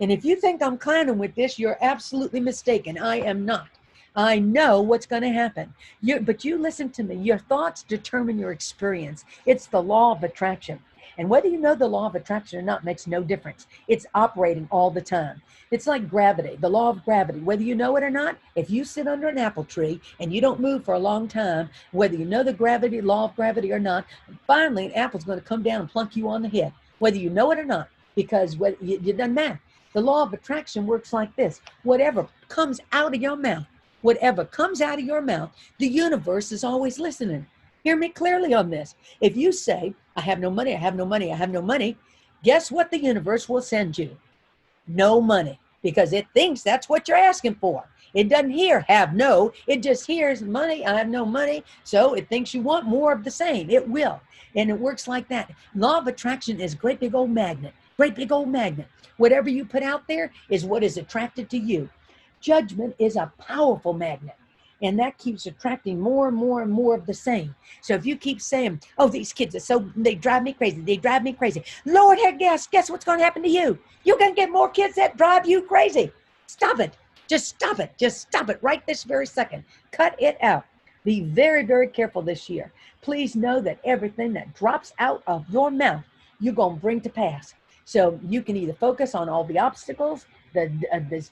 And if you think I'm clowning with this, you're absolutely mistaken. I am not. I know what's going to happen. But you listen to me. Your thoughts determine your experience. It's the law of attraction. And whether you know the law of attraction or not makes no difference. It's operating all the time. It's like gravity, the law of gravity. Whether you know it or not, if you sit under an apple tree and you don't move for a long time, whether you know the law of gravity or not, finally an apple's going to come down and plunk you on the head, whether you know it or not, because it doesn't matter. The law of attraction works like this. Whatever comes out of your mouth, the universe is always listening. Hear me clearly on this. If you say, I have no money, I have no money, I have no money, guess what the universe will send you? No money, because it thinks that's what you're asking for. It doesn't hear have no, it just hears money, I have no money, so it thinks you want more of the same. It will, and it works like that. Law of attraction is great big old magnet, Whatever you put out there is what is attracted to you. Judgment is a powerful magnet. And that keeps attracting more and more and more of the same. So if you keep saying, oh, these kids are they drive me crazy. Lord, guess what's going to happen to you? You're going to get more kids that drive you crazy. Stop it. Just stop it right this very second. Cut it out. Be very, very careful this year. Please know that everything that drops out of your mouth, you're going to bring to pass. So you can either focus on all the obstacles, the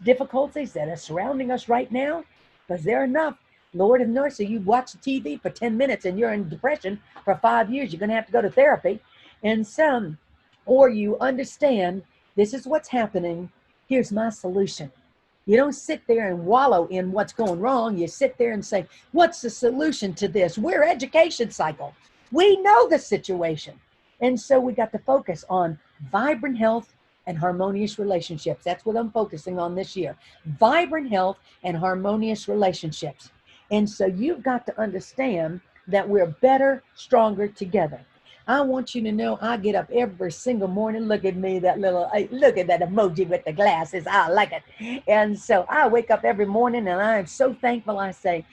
difficulties that are surrounding us right now, because they're enough. Lord have mercy, you watch TV for 10 minutes and you're in depression for 5 years. You're going to have to go to therapy. Or you understand, this is what's happening. Here's my solution. You don't sit there and wallow in what's going wrong. You sit there and say, what's the solution to this? We're education cycle. We know the situation. And so we got to focus on vibrant health and harmonious relationships. That's what I'm focusing on this year. Vibrant health and harmonious relationships. And so you've got to understand that we're better, stronger together. I want you to know I get up every single morning. Look at me, look at that emoji with the glasses. I like it. And so I wake up every morning and I am so thankful. I say,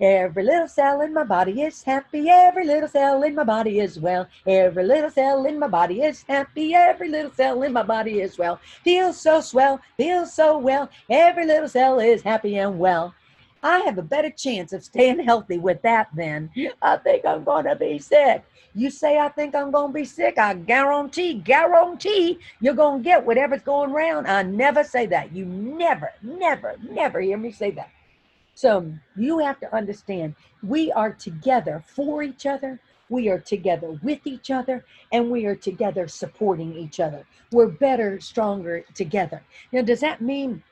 every little cell in my body is happy. Every little cell in my body is well. Every little cell in my body is happy. Every little cell in my body is well. Feels so swell, feels so well. Every little cell is happy and well. I have a better chance of staying healthy with that than I think I'm going to be sick. You say, I think I'm going to be sick. I guarantee you're going to get whatever's going around. I never say that. You never hear me say that. So you have to understand, we are together for each other. We are together with each other, and we are together supporting each other. We're better, stronger together. Now, does that mean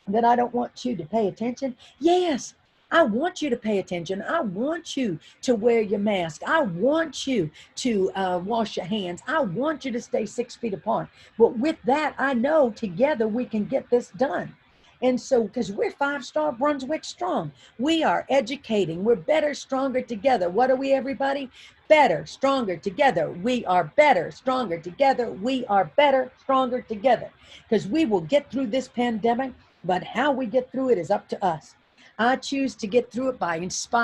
that I don't want you to pay attention? Yes, I want you to pay attention. I want you to wear your mask. I want you to wash your hands. I want you to stay 6 feet apart. But with that, I know together we can get this done. And so, because we're 5-star Brunswick strong, we are educating. We're better, stronger together. What are we, everybody? Better, stronger together. We are better, stronger together. We are better, stronger together. Because we will get through this pandemic, but how we get through it is up to us. I choose to get through it by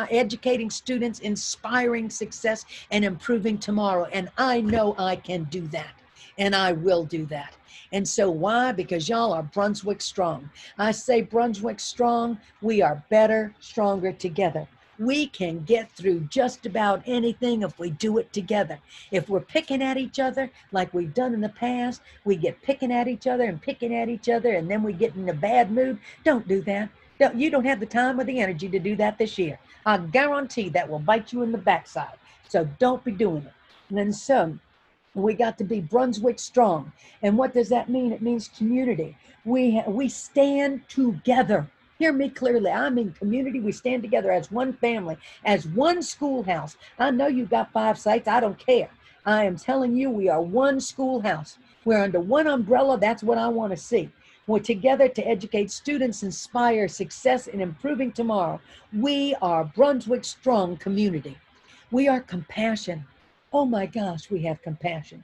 educating students, inspiring success, and improving tomorrow. And I know I can do that. And I will do that. And so why? Because y'all are Brunswick strong. I say Brunswick strong. We are better, stronger together. We can get through just about anything if we do it together. If we're picking at each other like we've done in the past, we get picking at each other, and then we get in a bad mood. Don't do that. You don't have the time or the energy to do that this year. I guarantee that will bite you in the backside. So don't be doing it. And then we got to be Brunswick strong. And what does that mean? It means community. We stand together. Hear me clearly. I mean community. We stand together as one family, as one schoolhouse. I know you've got 5 sites. I don't care. I am telling you, we are one schoolhouse. We're under one umbrella. That's what I want to see. We're together to educate students, inspire success, and improving tomorrow. We are Brunswick strong community. We are compassion. Oh my gosh, we have compassion.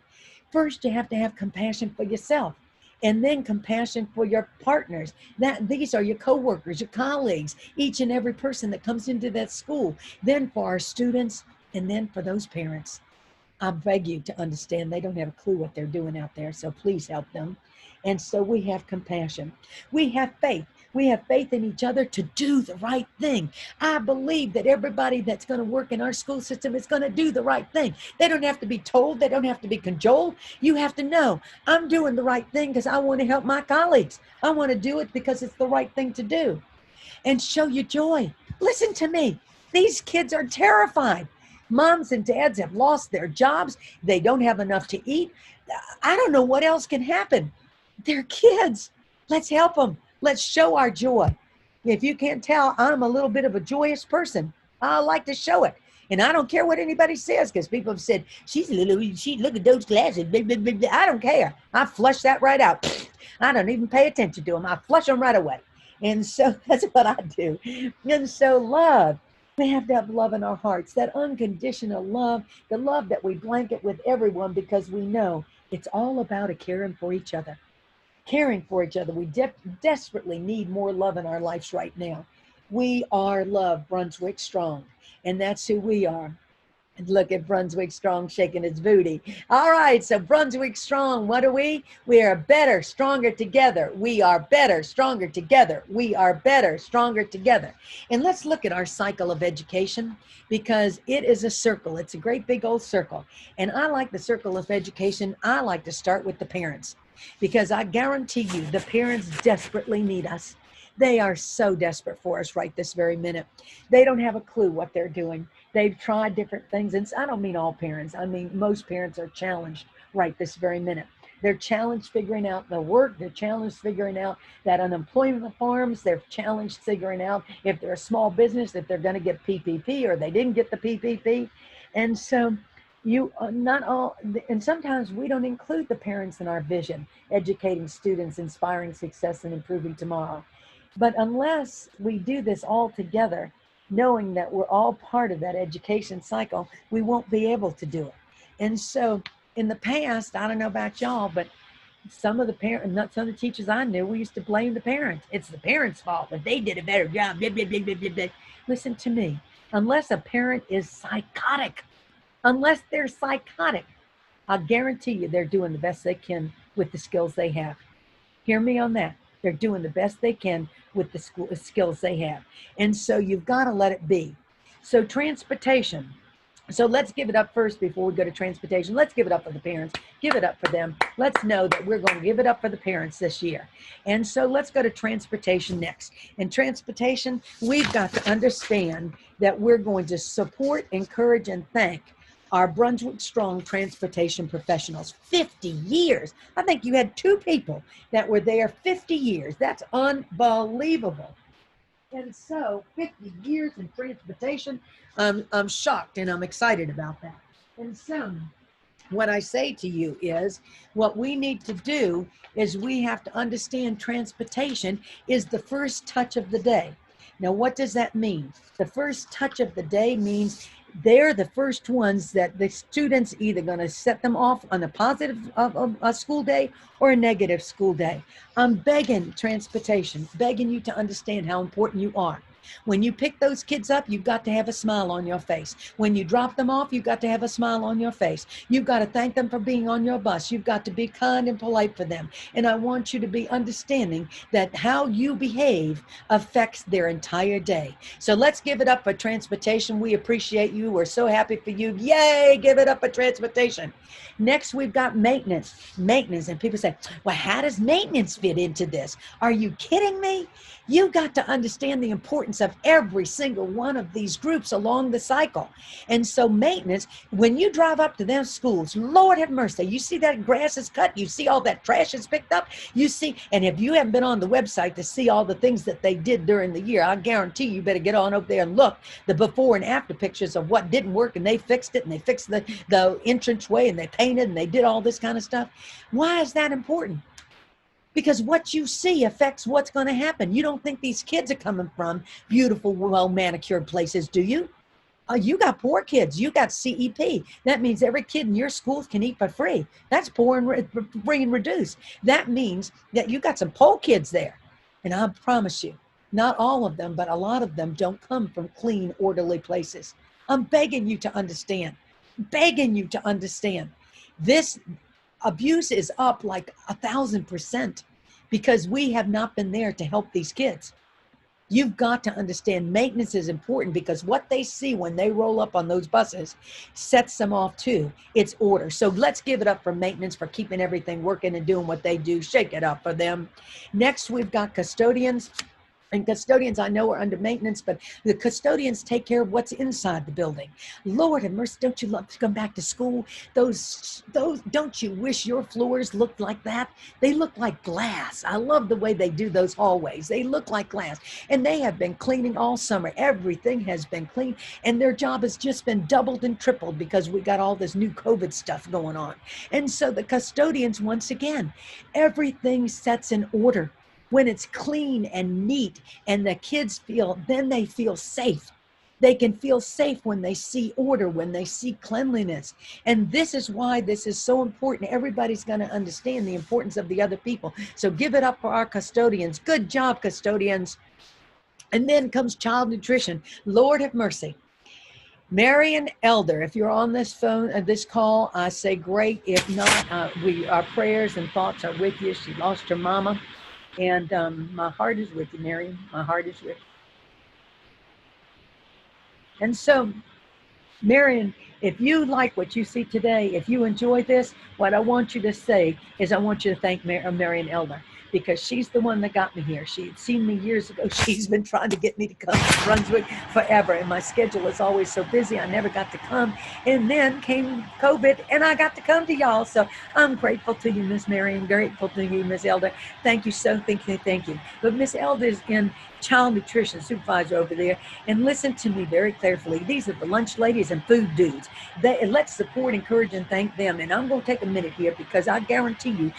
First, you have to have compassion for yourself, and then compassion for your partners. These are your coworkers, your colleagues, each and every person that comes into that school. Then for our students, and then for those parents. I beg you to understand they don't have a clue what they're doing out there, so please help them. And so we have compassion. We have faith. We have faith in each other to do the right thing. I believe that everybody that's going to work in our school system is going to do the right thing. They don't have to be told. They don't have to be cajoled. You have to know, I'm doing the right thing because I want to help my colleagues. I want to do it because it's the right thing to do. And show your joy. Listen to me. These kids are terrified. Moms and dads have lost their jobs. They don't have enough to eat. I don't know what else can happen. They're kids. Let's help them. Let's show our joy. If you can't tell, I'm a little bit of a joyous person. I like to show it. And I don't care what anybody says, because people have said, look at those glasses. Blah, blah, blah, blah. I don't care. I flush that right out. I don't even pay attention to them. I flush them right away. And so that's what I do. And so love. We have to have love in our hearts, that unconditional love, the love that we blanket with everyone, because we know it's all about caring for each other. Caring for each other. We desperately need more love in our lives right now. We are love, Brunswick strong. And that's who we are. And look at Brunswick strong shaking its booty. All right, so Brunswick strong, what are we? We are better, stronger together. We are better, stronger together. We are better, stronger together. And let's look at our cycle of education, because it is a circle. It's a great big old circle. And I like the circle of education. I like to start with the parents, because I guarantee you the parents desperately need us. They are so desperate for us right this very minute. They don't have a clue what they're doing. They've tried different things. And I don't mean all parents. I mean, most parents are challenged right this very minute. They're challenged figuring out the work. They're challenged figuring out that unemployment forms. They're challenged figuring out if they're a small business, if they're going to get PPP or they didn't get the PPP. And so and sometimes we don't include the parents in our vision, educating students, inspiring success, and improving tomorrow. But unless we do this all together, knowing that we're all part of that education cycle, we won't be able to do it. And so in the past, I don't know about y'all, but some of the teachers I knew, we used to blame the parents. It's the parents' fault, but they did a better job. Blah, blah, blah, blah, blah, blah. Listen to me. Unless a parent is psychotic, I guarantee you they're doing the best they can with the skills they have. Hear me on that. They're doing the best they can with the skills they have. And so you've got to let it be. So transportation. So let's give it up first before we go to transportation. Let's give it up for the parents. Give it up for them. Let's know that we're going to give it up for the parents this year. And so let's go to transportation next. In transportation, we've got to understand that we're going to support, encourage, and thank our Brunswick strong transportation professionals. 50 years. I think you had 2 people that were there 50 years. That's unbelievable. And so 50 years in transportation, I'm shocked and I'm excited about that. And so what I say to you is, what we need to do is we have to understand transportation is the first touch of the day. Now, what does that mean? The first touch of the day means they're the first ones that the students either going to set them off on a positive a school day or a negative school day. I'm begging transportation, begging you to understand how important you are. When you pick those kids up, you've got to have a smile on your face. When you drop them off, you've got to have a smile on your face. You've got to thank them for being on your bus. You've got to be kind and polite for them. And I want you to be understanding that how you behave affects their entire day. So let's give it up for transportation. We appreciate you. We're so happy for you. Yay, give it up for transportation. Next, we've got maintenance. Maintenance. And people say, well, how does maintenance fit into this? Are you kidding me? You got to understand the importance of every single one of these groups along the cycle. And so maintenance, when you drive up to them schools, Lord have mercy, you see that grass is cut, you see all that trash is picked up, you see, and if you haven't been on the website to see all the things that they did during the year, I guarantee you better get on over there and look the before and after pictures of what didn't work, and they fixed it, and they fixed the entranceway, and they painted, and they did all this kind of stuff. Why is that important? Because what you see affects what's going to happen. You don't think these kids are coming from beautiful, well-manicured places, do you? You got poor kids. You got CEP. That means every kid in your schools can eat for free. That's poor and free and reduced. That means that you got some poor kids there. And I promise you, not all of them, but a lot of them don't come from clean, orderly places. I'm begging you to understand. Begging you to understand. This abuse is up like 1,000% because we have not been there to help these kids. You've got to understand maintenance is important because what they see when they roll up on those buses sets them off too. It's order. So let's give it up for maintenance for keeping everything working and doing what they do. Shake it up for them. Next, we've got custodians. And custodians, I know, are under maintenance, but the custodians take care of what's inside the building. Lord have mercy, don't you love to come back to school? Those, don't you wish your floors looked like that? They look like glass. I love the way they do those hallways. They look like glass. And they have been cleaning all summer. Everything has been clean. And their job has just been doubled and tripled because we got all this new COVID stuff going on. And so the custodians, once again, everything sets in order. When it's clean and neat and the kids then they feel safe. They can feel safe when they see order, when they see cleanliness. And this is why this is so important. Everybody's going to understand the importance of the other people. So give it up for our custodians. Good job, custodians. And then comes child nutrition. Lord have mercy. Marion Elder, if you're on this phone, this call, I say great. If not, our prayers and thoughts are with you. She lost her mama. And my heart is with you, Mary. My heart is with you. And so, Marion, if you like what you see today, if you enjoy this, what I want you to say is I want you to thank Marion Elder, because she's the one that got me here. She had seen me years ago. She's been trying to get me to come to Brunswick forever. And my schedule is always so busy. I never got to come. And then came COVID and I got to come to y'all. So I'm grateful to you, Miss Marion. Grateful to you, Miss Elder. Thank you so thank you. But Miss Elder is in child nutrition supervisor over there. And listen to me very carefully. These are the lunch ladies and food dudes. Let's support, encourage, and thank them. And I'm going to take a minute here because I guarantee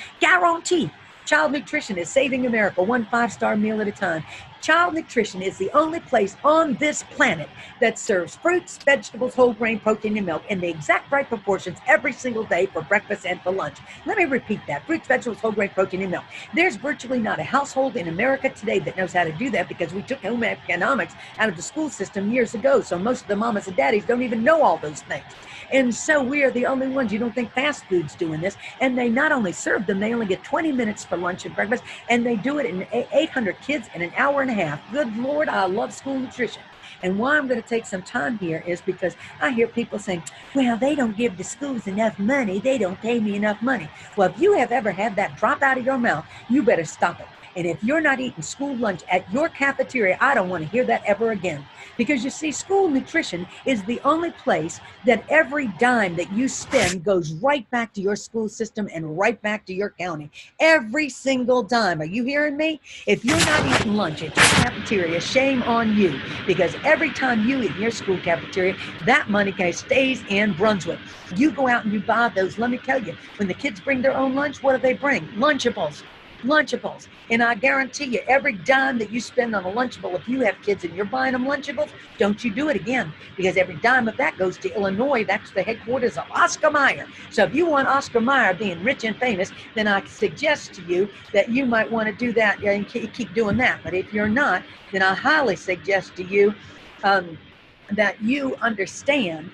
child nutrition is saving America, one 5-star meal at a time. Child nutrition is the only place on this planet that serves fruits, vegetables, whole grain, protein, and milk in the exact right proportions every single day for breakfast and for lunch. Let me repeat that. Fruits, vegetables, whole grain, protein, and milk. There's virtually not a household in America today that knows how to do that because we took home economics out of the school system years ago. So most of the mamas and daddies don't even know all those things. And so we are the only ones. You don't think fast food's doing this. And they not only serve them, they only get 20 minutes for lunch and breakfast. And they do it in 800 kids in an hour and a half. Good Lord, I love school nutrition. And why I'm going to take some time here is because I hear people saying, well, they don't give the schools enough money. They don't pay me enough money. Well, if you have ever had that drop out of your mouth, you better stop it. And if you're not eating school lunch at your cafeteria, I don't want to hear that ever again. Because you see, school nutrition is the only place that every dime that you spend goes right back to your school system and right back to your county. Every single dime. Are you hearing me? If you're not eating lunch at your cafeteria, shame on you. Because every time you eat in your school cafeteria, that money stays in Brunswick. You go out and you buy those. Let me tell you, when the kids bring their own lunch, what do they bring? Lunchables. Lunchables. And I guarantee you, every dime that you spend on a Lunchable, if you have kids and you're buying them Lunchables, don't you do it again, because every dime of that goes to Illinois. That's the headquarters of Oscar Mayer. So if you want Oscar Mayer being rich and famous, then I suggest to you that you might want to do that and keep doing that. But if you're not, then I highly suggest to you that you understand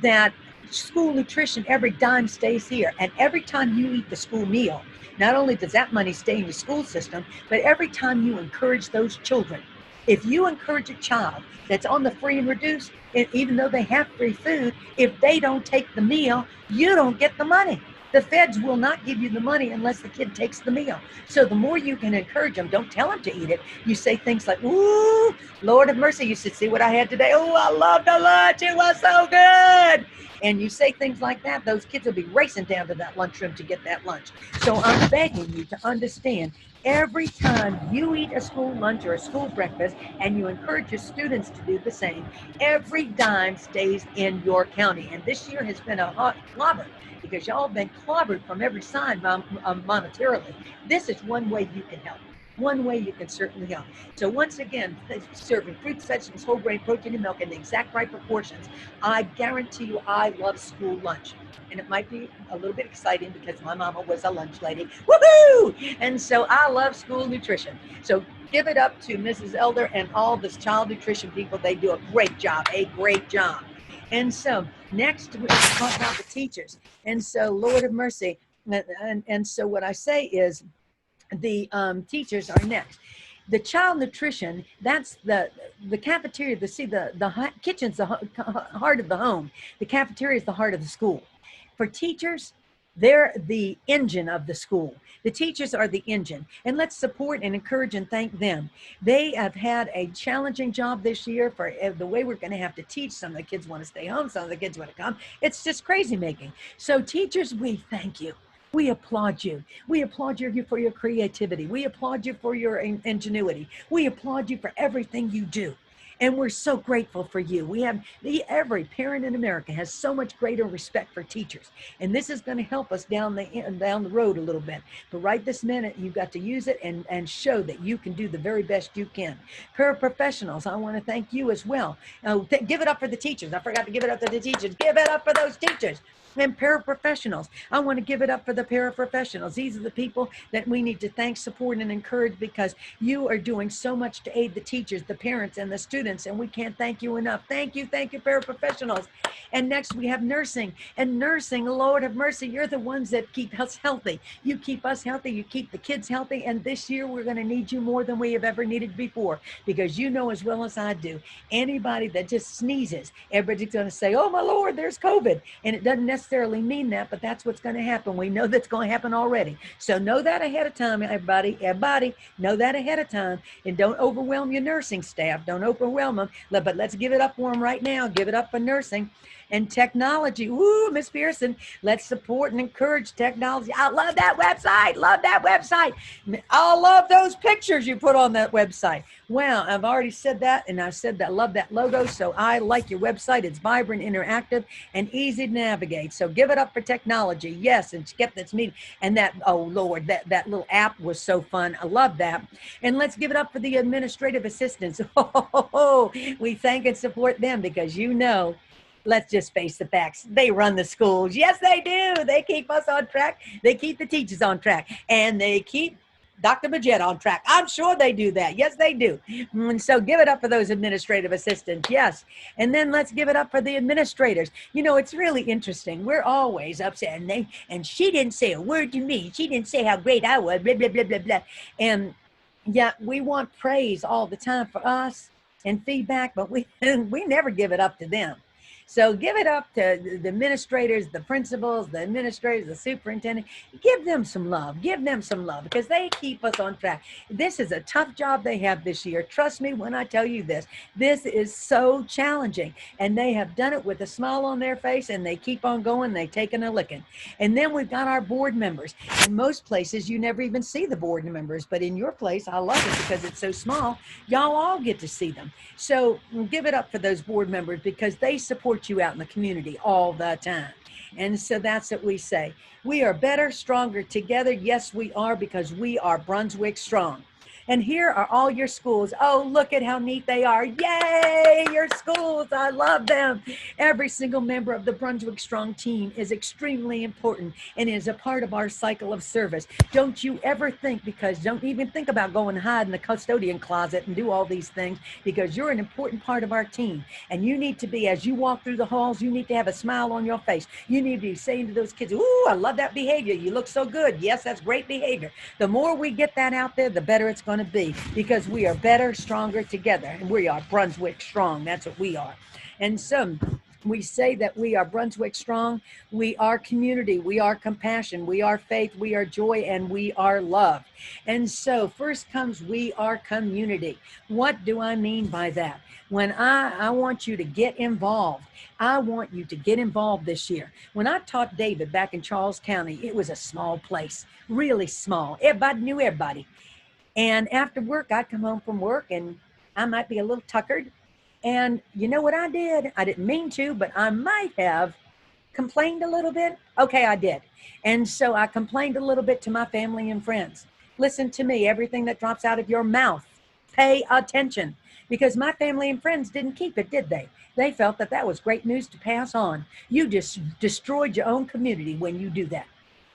that school nutrition, every dime stays here. And every time you eat the school meal, not only does that money stay in the school system, but every time you encourage those children. If you encourage a child that's on the free and reduced, even though they have free food, if they don't take the meal, you don't get the money. The feds will not give you the money unless the kid takes the meal. So the more you can encourage them, don't tell them to eat it. You say things like, ooh, Lord have mercy, you should see what I had today. Oh, I love the lunch. It was so good. And you say things like that, those kids will be racing down to that lunchroom to get that lunch. So I'm begging you to understand, every time you eat a school lunch or a school breakfast and you encourage your students to do the same, every dime stays in your county. And this year has been a hot clobber, because y'all have been clobbered from every side monetarily. This is one way you can help. One way you can certainly help. So once again, serving fruits, vegetables, whole grain, protein, and milk in the exact right proportions. I guarantee you, I love school lunch. And it might be a little bit exciting because my mama was a lunch lady. Woohoo! And so I love school nutrition. So give it up to Mrs. Elder and all the child nutrition people. They do a great job, And so next, we're going to talk about the teachers. And so, Lord have mercy. And so what I say is, the teachers are next. The child nutrition, that's the cafeteria. The kitchen's the heart of the home. The cafeteria is the heart of the school. For teachers, they're the engine of the school. The teachers are the engine, and let's support and encourage and thank them. They have had a challenging job this year for the way we're going to have to teach. Some of the kids want to stay home. Some of the kids want to come. It's just crazy making. So teachers, we thank you. We applaud you. We applaud you for your creativity. We applaud you for your ingenuity. We applaud you for everything you do. And we're so grateful for you. We have every parent in America has so much greater respect for teachers. And this is going to help us down the road a little bit. But right this minute, you've got to use it and show that you can do the very best you can. Paraprofessionals, I want to thank you as well. Give it up for the teachers. I forgot to give it up to the teachers. Give it up for those teachers. And paraprofessionals, I want to give it up for the paraprofessionals. These are the people that we need to thank, support, and encourage, because you are doing so much to aid the teachers, the parents, and the students, and we can't thank you enough. Thank you, paraprofessionals. And next we have nursing. And nursing, Lord have mercy, you're the ones that keep us healthy. You keep us healthy, you keep the kids healthy, and this year we're going to need you more than we have ever needed before, because you know as well as I do, anybody that just sneezes, everybody's going to say, oh my Lord, there's COVID. And it doesn't necessarily mean that, but that's what's going to happen. We know that's going to happen already. So know that ahead of time, everybody know that ahead of time, and don't overwhelm your nursing staff. Don't overwhelm them, but let's give it up for them right now. Give it up for nursing. And technology, woo, Miss Pearson, let's support and encourage technology. I love that website. I love those pictures you put on that website. Well, I've already said that, and I said that I love that logo, so I like your website. It's vibrant, interactive, and easy to navigate. So give it up for technology. Yes, and skip this meeting. And that, oh Lord, that little app was so fun. I love that. And let's give it up for the administrative assistants. We thank and support them, because you know, let's just face the facts. They run the schools. Yes, they do. They keep us on track. They keep the teachers on track. And they keep Dr. Midgette on track. I'm sure they do that. Yes, they do. And so give it up for those administrative assistants. Yes. And then let's give it up for the administrators. You know, it's really interesting. We're always upset. And she didn't say a word to me. She didn't say how great I was, blah, blah, blah, blah, blah. And yet we want praise all the time for us and feedback, but we never give it up to them. So give it up to the administrators, the principals, the administrators, the superintendent. Give them some love. Give them some love, because they keep us on track. This is a tough job they have this year. Trust me when I tell you this. This is so challenging. And they have done it with a smile on their face, and they keep on going. They've taken a licking. And then we've got our board members. In most places, you never even see the board members. But in your place, I love it because it's so small. Y'all all get to see them. So give it up for those board members, because they support you out in the community all the time. And so that's what we say. We are better, stronger together. Yes, we are, because we are Brunswick Strong. And here are all your schools. Oh, look at how neat they are. Yay, your schools. I love them. Every single member of the Brunswick Strong team is extremely important and is a part of our cycle of service. Don't you ever think, because don't even think about going and hide in the custodian closet and do all these things, because you're an important part of our team. And you need to be, as you walk through the halls, you need to have a smile on your face. You need to be saying to those kids, ooh, I love that behavior. You look so good. Yes, that's great behavior. The more we get that out there, the better it's going to be, because we are better, stronger together. And we are Brunswick Strong. That's what we are. And so we say that we are Brunswick Strong. We are community. We are compassion. We are faith. We are joy. And we are love. And so first comes we are community. What do I mean by that? When I want you to get involved. I want you to get involved this year. When I taught David back in Charles County, it was a small place, really small. Everybody knew everybody. And after work, I'd come home from work and I might be a little tuckered. And you know what I did? I didn't mean to, but I might have complained a little bit. Okay, I did. And so I complained a little bit to my family and friends. Listen to me, everything that drops out of your mouth, pay attention. Because my family and friends didn't keep it, did they? They felt that that was great news to pass on. You just destroyed your own community when you do that.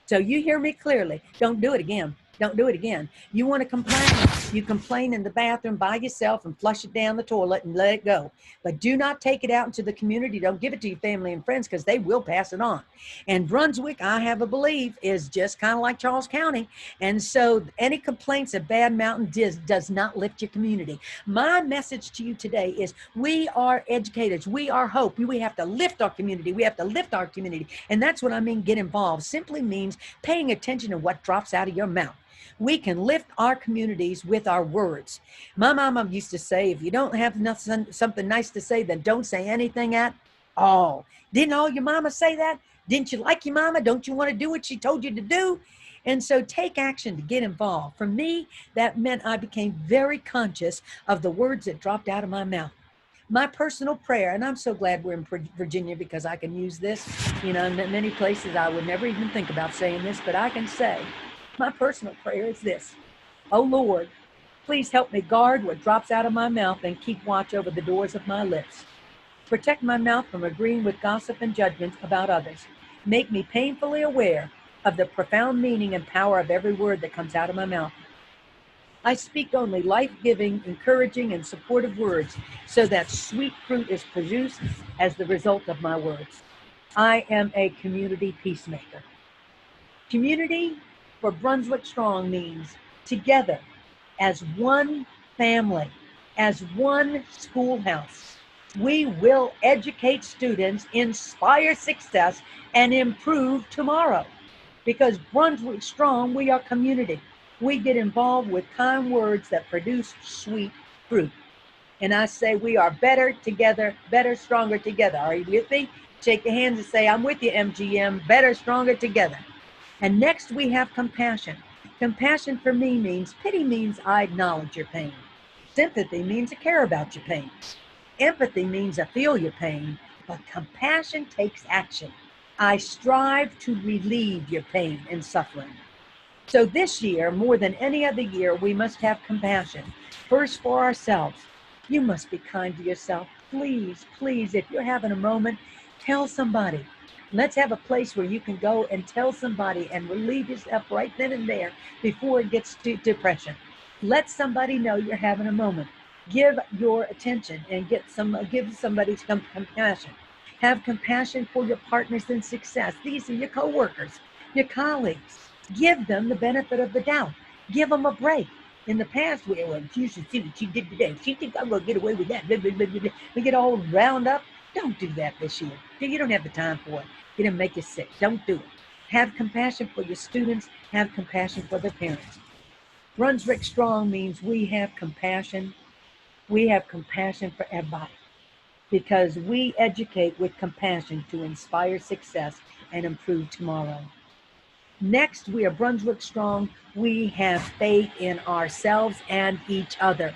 So you hear me clearly. Don't do it again. Don't do it again. You want to complain, you complain in the bathroom by yourself and flush it down the toilet and let it go. But do not take it out into the community. Don't give it to your family and friends, because they will pass it on. And Brunswick, I have a belief, is just kind of like Charles County. And so any complaints of bad mountain does not lift your community. My message to you today is we are educators. We are hope. We have to lift our community. We have to lift our community. And that's what I mean, get involved. Simply means paying attention to what drops out of your mouth. We can lift our communities with our words. My mama used to say, if you don't have something nice to say, then don't say anything at all. Didn't all your mama say that? Didn't you like your mama? Don't you want to do what she told you to do? And so take action to get involved. For me, that meant I became very conscious of the words that dropped out of my mouth. My personal prayer, and I'm so glad we're in Virginia because I can use this. You know, in many places I would never even think about saying this, but I can say, my personal prayer is this: oh Lord, please help me guard what drops out of my mouth and keep watch over the doors of my lips. Protect my mouth from agreeing with gossip and judgment about others. Make me painfully aware of the profound meaning and power of every word that comes out of my mouth. I speak only life-giving, encouraging, and supportive words so that sweet fruit is produced as the result of my words. I am a community peacemaker. Community for Brunswick Strong means together as one family, as one schoolhouse. We will educate students, inspire success, and improve tomorrow. Because Brunswick Strong, we are community. We get involved with kind words that produce sweet fruit. And I say we are better together, better, stronger together. Are you with me? Shake your hands and say, I'm with you, MGM, better, stronger together. And next we have compassion. Compassion for me means, pity means I acknowledge your pain. Sympathy means I care about your pain. Empathy means I feel your pain, but compassion takes action. I strive to relieve your pain and suffering. So this year, more than any other year, we must have compassion. First for ourselves. You must be kind to yourself. Please, please, if you're having a moment, tell somebody. Let's have a place where you can go and tell somebody and relieve yourself right then and there before it gets to depression. Let somebody know you're having a moment. Give your attention and give somebody some compassion. Have compassion for your partners in success. These are your coworkers, your colleagues. Give them the benefit of the doubt. Give them a break. In the past, you should see what she did today. She thinks I'm going to get away with that. We get all round up. Don't do that this year. You don't have the time for it. It'll make you sick. Don't do it. Have compassion for your students. Have compassion for their parents. Brunswick Strong means we have compassion. We have compassion for everybody because we educate with compassion to inspire success and improve tomorrow. Next, we are Brunswick Strong. We have faith in ourselves and each other.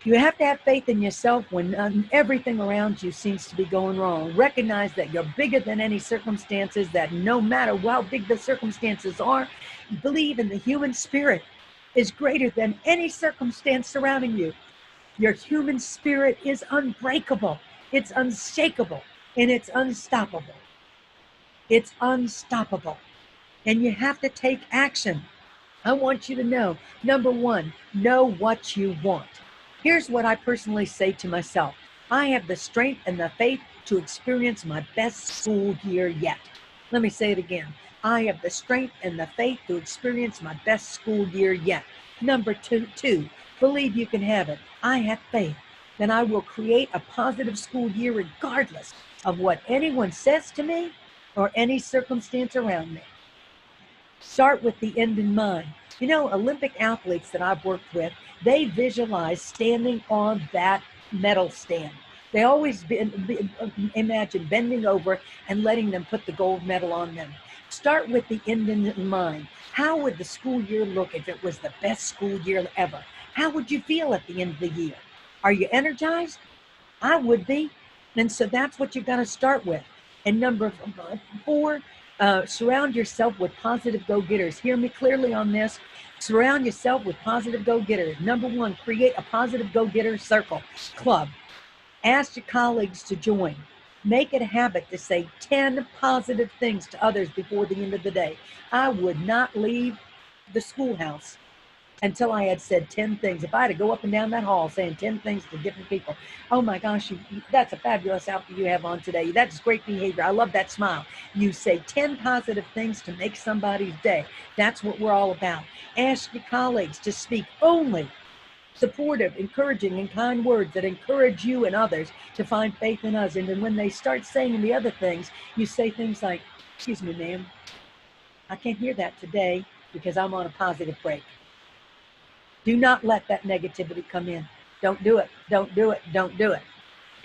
You have to have faith in yourself when everything around you seems to be going wrong. Recognize that you're bigger than any circumstances, that no matter how big the circumstances are, believe in the human spirit is greater than any circumstance surrounding you. Your human spirit is unbreakable, it's unshakable, and it's unstoppable. It's unstoppable. And you have to take action. I want you to know, number one, know what you want. Here's what I personally say to myself. I have the strength and the faith to experience my best school year yet. Let me say it again. I have the strength and the faith to experience my best school year yet. Number two, believe you can have it. I have faith that I will create a positive school year regardless of what anyone says to me or any circumstance around me. Start with the end in mind. You know, Olympic athletes that I've worked with, they visualize standing on that medal stand. They always imagine bending over and letting them put the gold medal on them. Start with the end in mind. How would the school year look if it was the best school year ever? How would you feel at the end of the year? Are you energized? I would be. And so that's what you got to start with. And number four, surround yourself with positive go-getters. Hear me clearly on this. Surround yourself with positive go-getters. Number one, create a positive go-getter circle, club. Ask your colleagues to join. Make it a habit to say 10 positive things to others before the end of the day. I would not leave the schoolhouse until I had said 10 things. If I had to go up and down that hall saying 10 things to different people, oh my gosh, that's a fabulous outfit you have on today. That's great behavior. I love that smile. You say 10 positive things to make somebody's day. That's what we're all about. Ask your colleagues to speak only supportive, encouraging, and kind words that encourage you and others to find faith in us. And then when they start saying the other things, you say things like, excuse me, ma'am, I can't hear that today because I'm on a positive break. Do not let that negativity come in. Don't do it. Don't do it. Don't do it.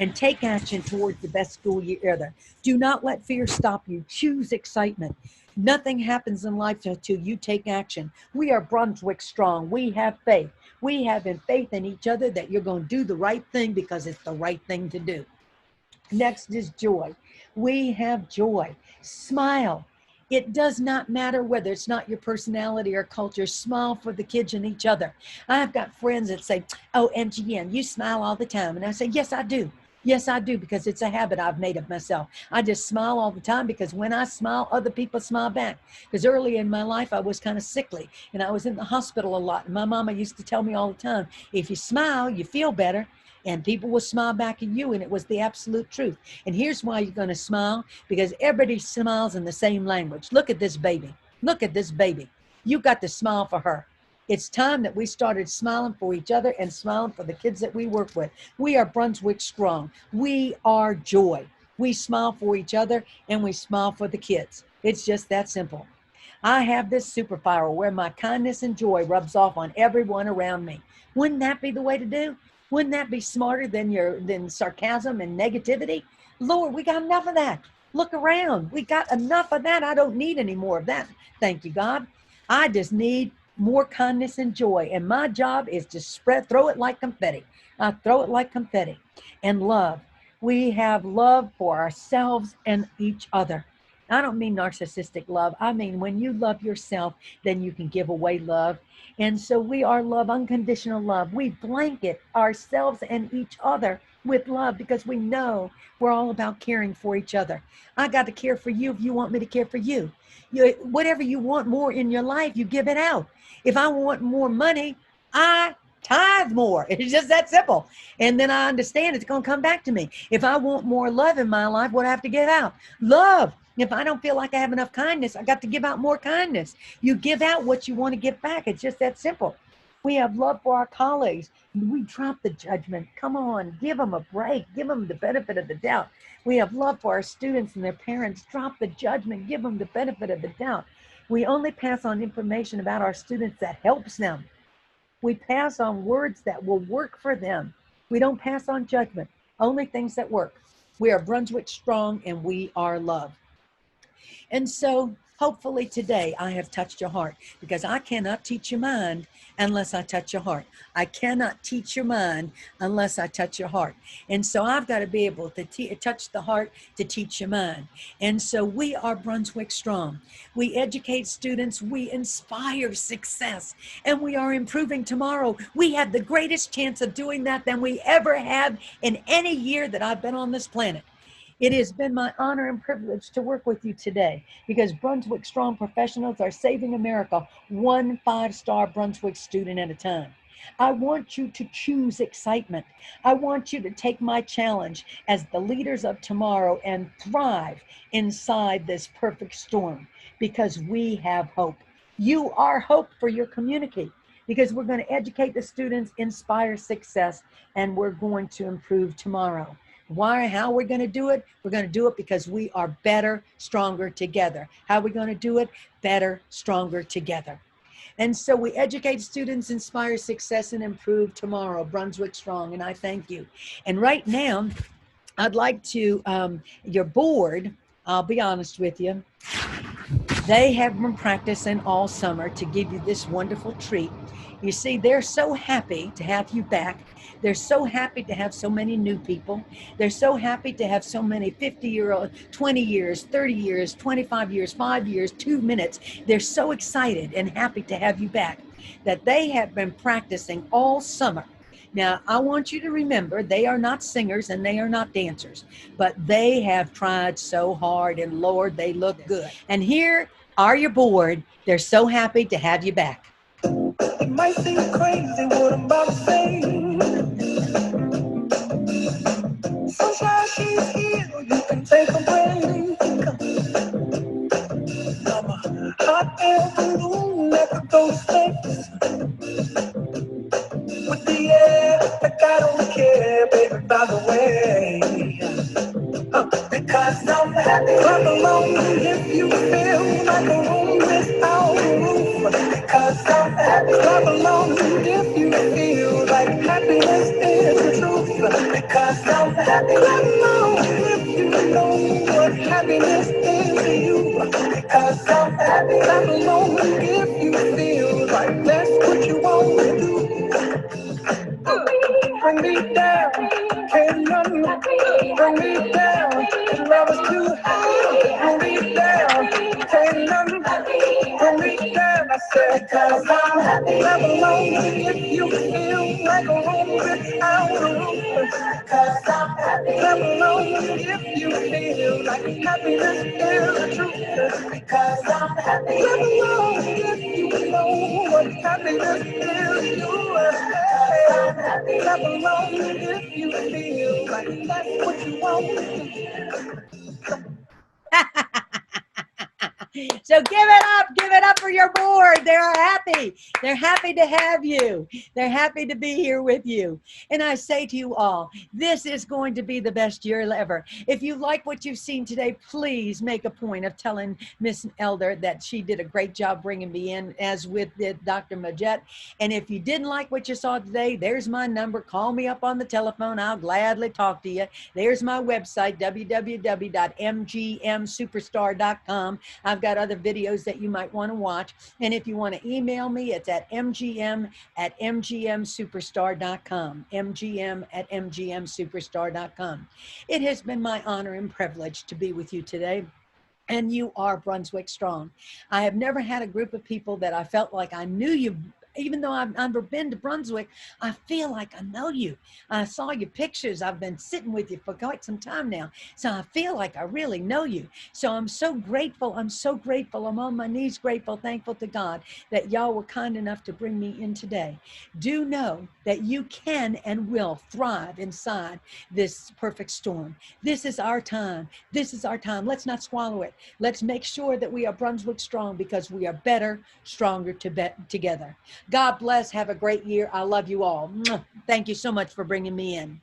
And take action towards the best school year ever. Do not let fear stop you. Choose excitement. Nothing happens in life until you take action. We are Brunswick strong. We have faith. We have faith in each other that you're going to do the right thing because it's the right thing to do. Next is joy. We have joy. Smile. It does not matter whether it's not your personality or culture. Smile for the kids and each other. I've got friends that say, oh, MGM, you smile all the time. And I say, yes, I do. Yes, I do, because it's a habit I've made of myself. I just smile all the time because when I smile, other people smile back. Because early in my life, I was kind of sickly and I was in the hospital a lot. And my mama used to tell me all the time, if you smile, you feel better. And people will smile back at you, and it was the absolute truth. And here's why you're going to smile, because everybody smiles in the same language. Look at this baby. Look at this baby. You got to smile for her. It's time that we started smiling for each other and smiling for the kids that we work with. We are Brunswick strong. We are joy. We smile for each other and we smile for the kids. It's just that simple. I have this superpower where my kindness and joy rubs off on everyone around me. Wouldn't that be the way to do? Wouldn't that be smarter than sarcasm and negativity? Lord, we got enough of that. Look around. We got enough of that. I don't need any more of that. Thank you, God. I just need more kindness and joy. And my job is to throw it like confetti. I throw it like confetti. And love. We have love for ourselves and each other. I don't mean narcissistic love. I mean, when you love yourself, then you can give away love. And so we are love, unconditional love. We blanket ourselves and each other with love because we know we're all about caring for each other. I got to care for you if you want me to care for you. Whatever you want more in your life, you give it out. If I want more money, I tithe more. It's just that simple. And then I understand it's going to come back to me. If I want more love in my life, what do I have to give out? Love. If I don't feel like I have enough kindness, I got to give out more kindness. You give out what you want to give back. It's just that simple. We have love for our colleagues. We drop the judgment. Come on, give them a break. Give them the benefit of the doubt. We have love for our students and their parents. Drop the judgment. Give them the benefit of the doubt. We only pass on information about our students that helps them. We pass on words that will work for them. We don't pass on judgment, only things that work. We are Brunswick strong and we are love. And so Hopefully today I have touched your heart, because I cannot teach your mind unless I touch your heart. I cannot teach your mind unless I touch your heart. And so I've got to be able to touch the heart to teach your mind. And so we are Brunswick Strong. We educate students, we inspire success, and we are improving tomorrow. We have the greatest chance of doing that than we ever have in any year that I've been on this planet. It has been my honor and privilege to work with you today, because Brunswick Strong professionals are saving America one 5-star Brunswick student at a time. I want you to choose excitement. I want you to take my challenge as the leaders of tomorrow and thrive inside this perfect storm, because we have hope. You are hope for your community, because we're going to educate the students, inspire success, and we're going to improve tomorrow. Why? How are we going to do it? We're going to do it because we are better, stronger together. How are we going to do it? Better, stronger together. And so we educate students, inspire success, and improve tomorrow. Brunswick Strong, and I thank you. And right now, I'd like to, your board, I'll be honest with you, they have been practicing all summer to give you this wonderful treat. You see, they're so happy to have you back. They're so happy to have so many new people. They're so happy to have so many 50-year-old, 20 years, 30 years, 25 years, 5 years, 2 minutes. They're so excited and happy to have you back that they have been practicing all summer. Now, I want you to remember, they are not singers and they are not dancers, but they have tried so hard, and Lord, they look good. And here are your board. They're so happy to have you back. It might seem crazy what I'm about to say. Sunshine, she's here, you can take a break. I'm a hot air balloon that could go to space. With the air, like I don't care, baby, by the way. Because I'm happy. Clap along if you feel like a room without a roof. Because I'm happy. Clap along if you feel like happiness is the truth. Because I'm happy. Clap along if you know what happiness is to you. Because I'm happy. Clap along if you feel like that's what you want to do. Bring me down, can't none bring me down, 'cause love is too high. Bring me down, can't none bring me down. I said, 'cause I'm happy. Clap along if you feel like a room without a roof. 'Cause I'm happy. Clap along if you feel like happiness is the truth. Because I'm happy. Clap along if you know what happiness is to you. I'm happy. Clap along if you feel like that's what you want to do. So give it up for your board. They're happy. They're happy to have you. They're happy to be here with you. And I say to you all, this is going to be the best year ever. If you like what you've seen today, please make a point of telling Miss Elder that she did a great job bringing me in, as with Dr. Midgette. And if you didn't like what you saw today, there's my number. Call me up on the telephone. I'll gladly talk to you. There's my website, www.mgmsuperstar.com. I've got other videos that you might want to watch. And if you want to email me, it's at mgm@mgmsuperstar.com. mgm@mgmsuperstar.com. It has been my honor and privilege to be with you today. And you are Brunswick Strong. I have never had a group of people that I felt like I knew you. Even though I've never been to Brunswick, I feel like I know you. I saw your pictures. I've been sitting with you for quite some time now. So I feel like I really know you. So I'm so grateful. I'm so grateful. I'm on my knees grateful, thankful to God that y'all were kind enough to bring me in today. Do know that you can and will thrive inside this perfect storm. This is our time. This is our time. Let's not swallow it. Let's make sure that we are Brunswick Strong, because we are better, stronger together. God bless. Have a great year. I love you all. Thank you so much for bringing me in.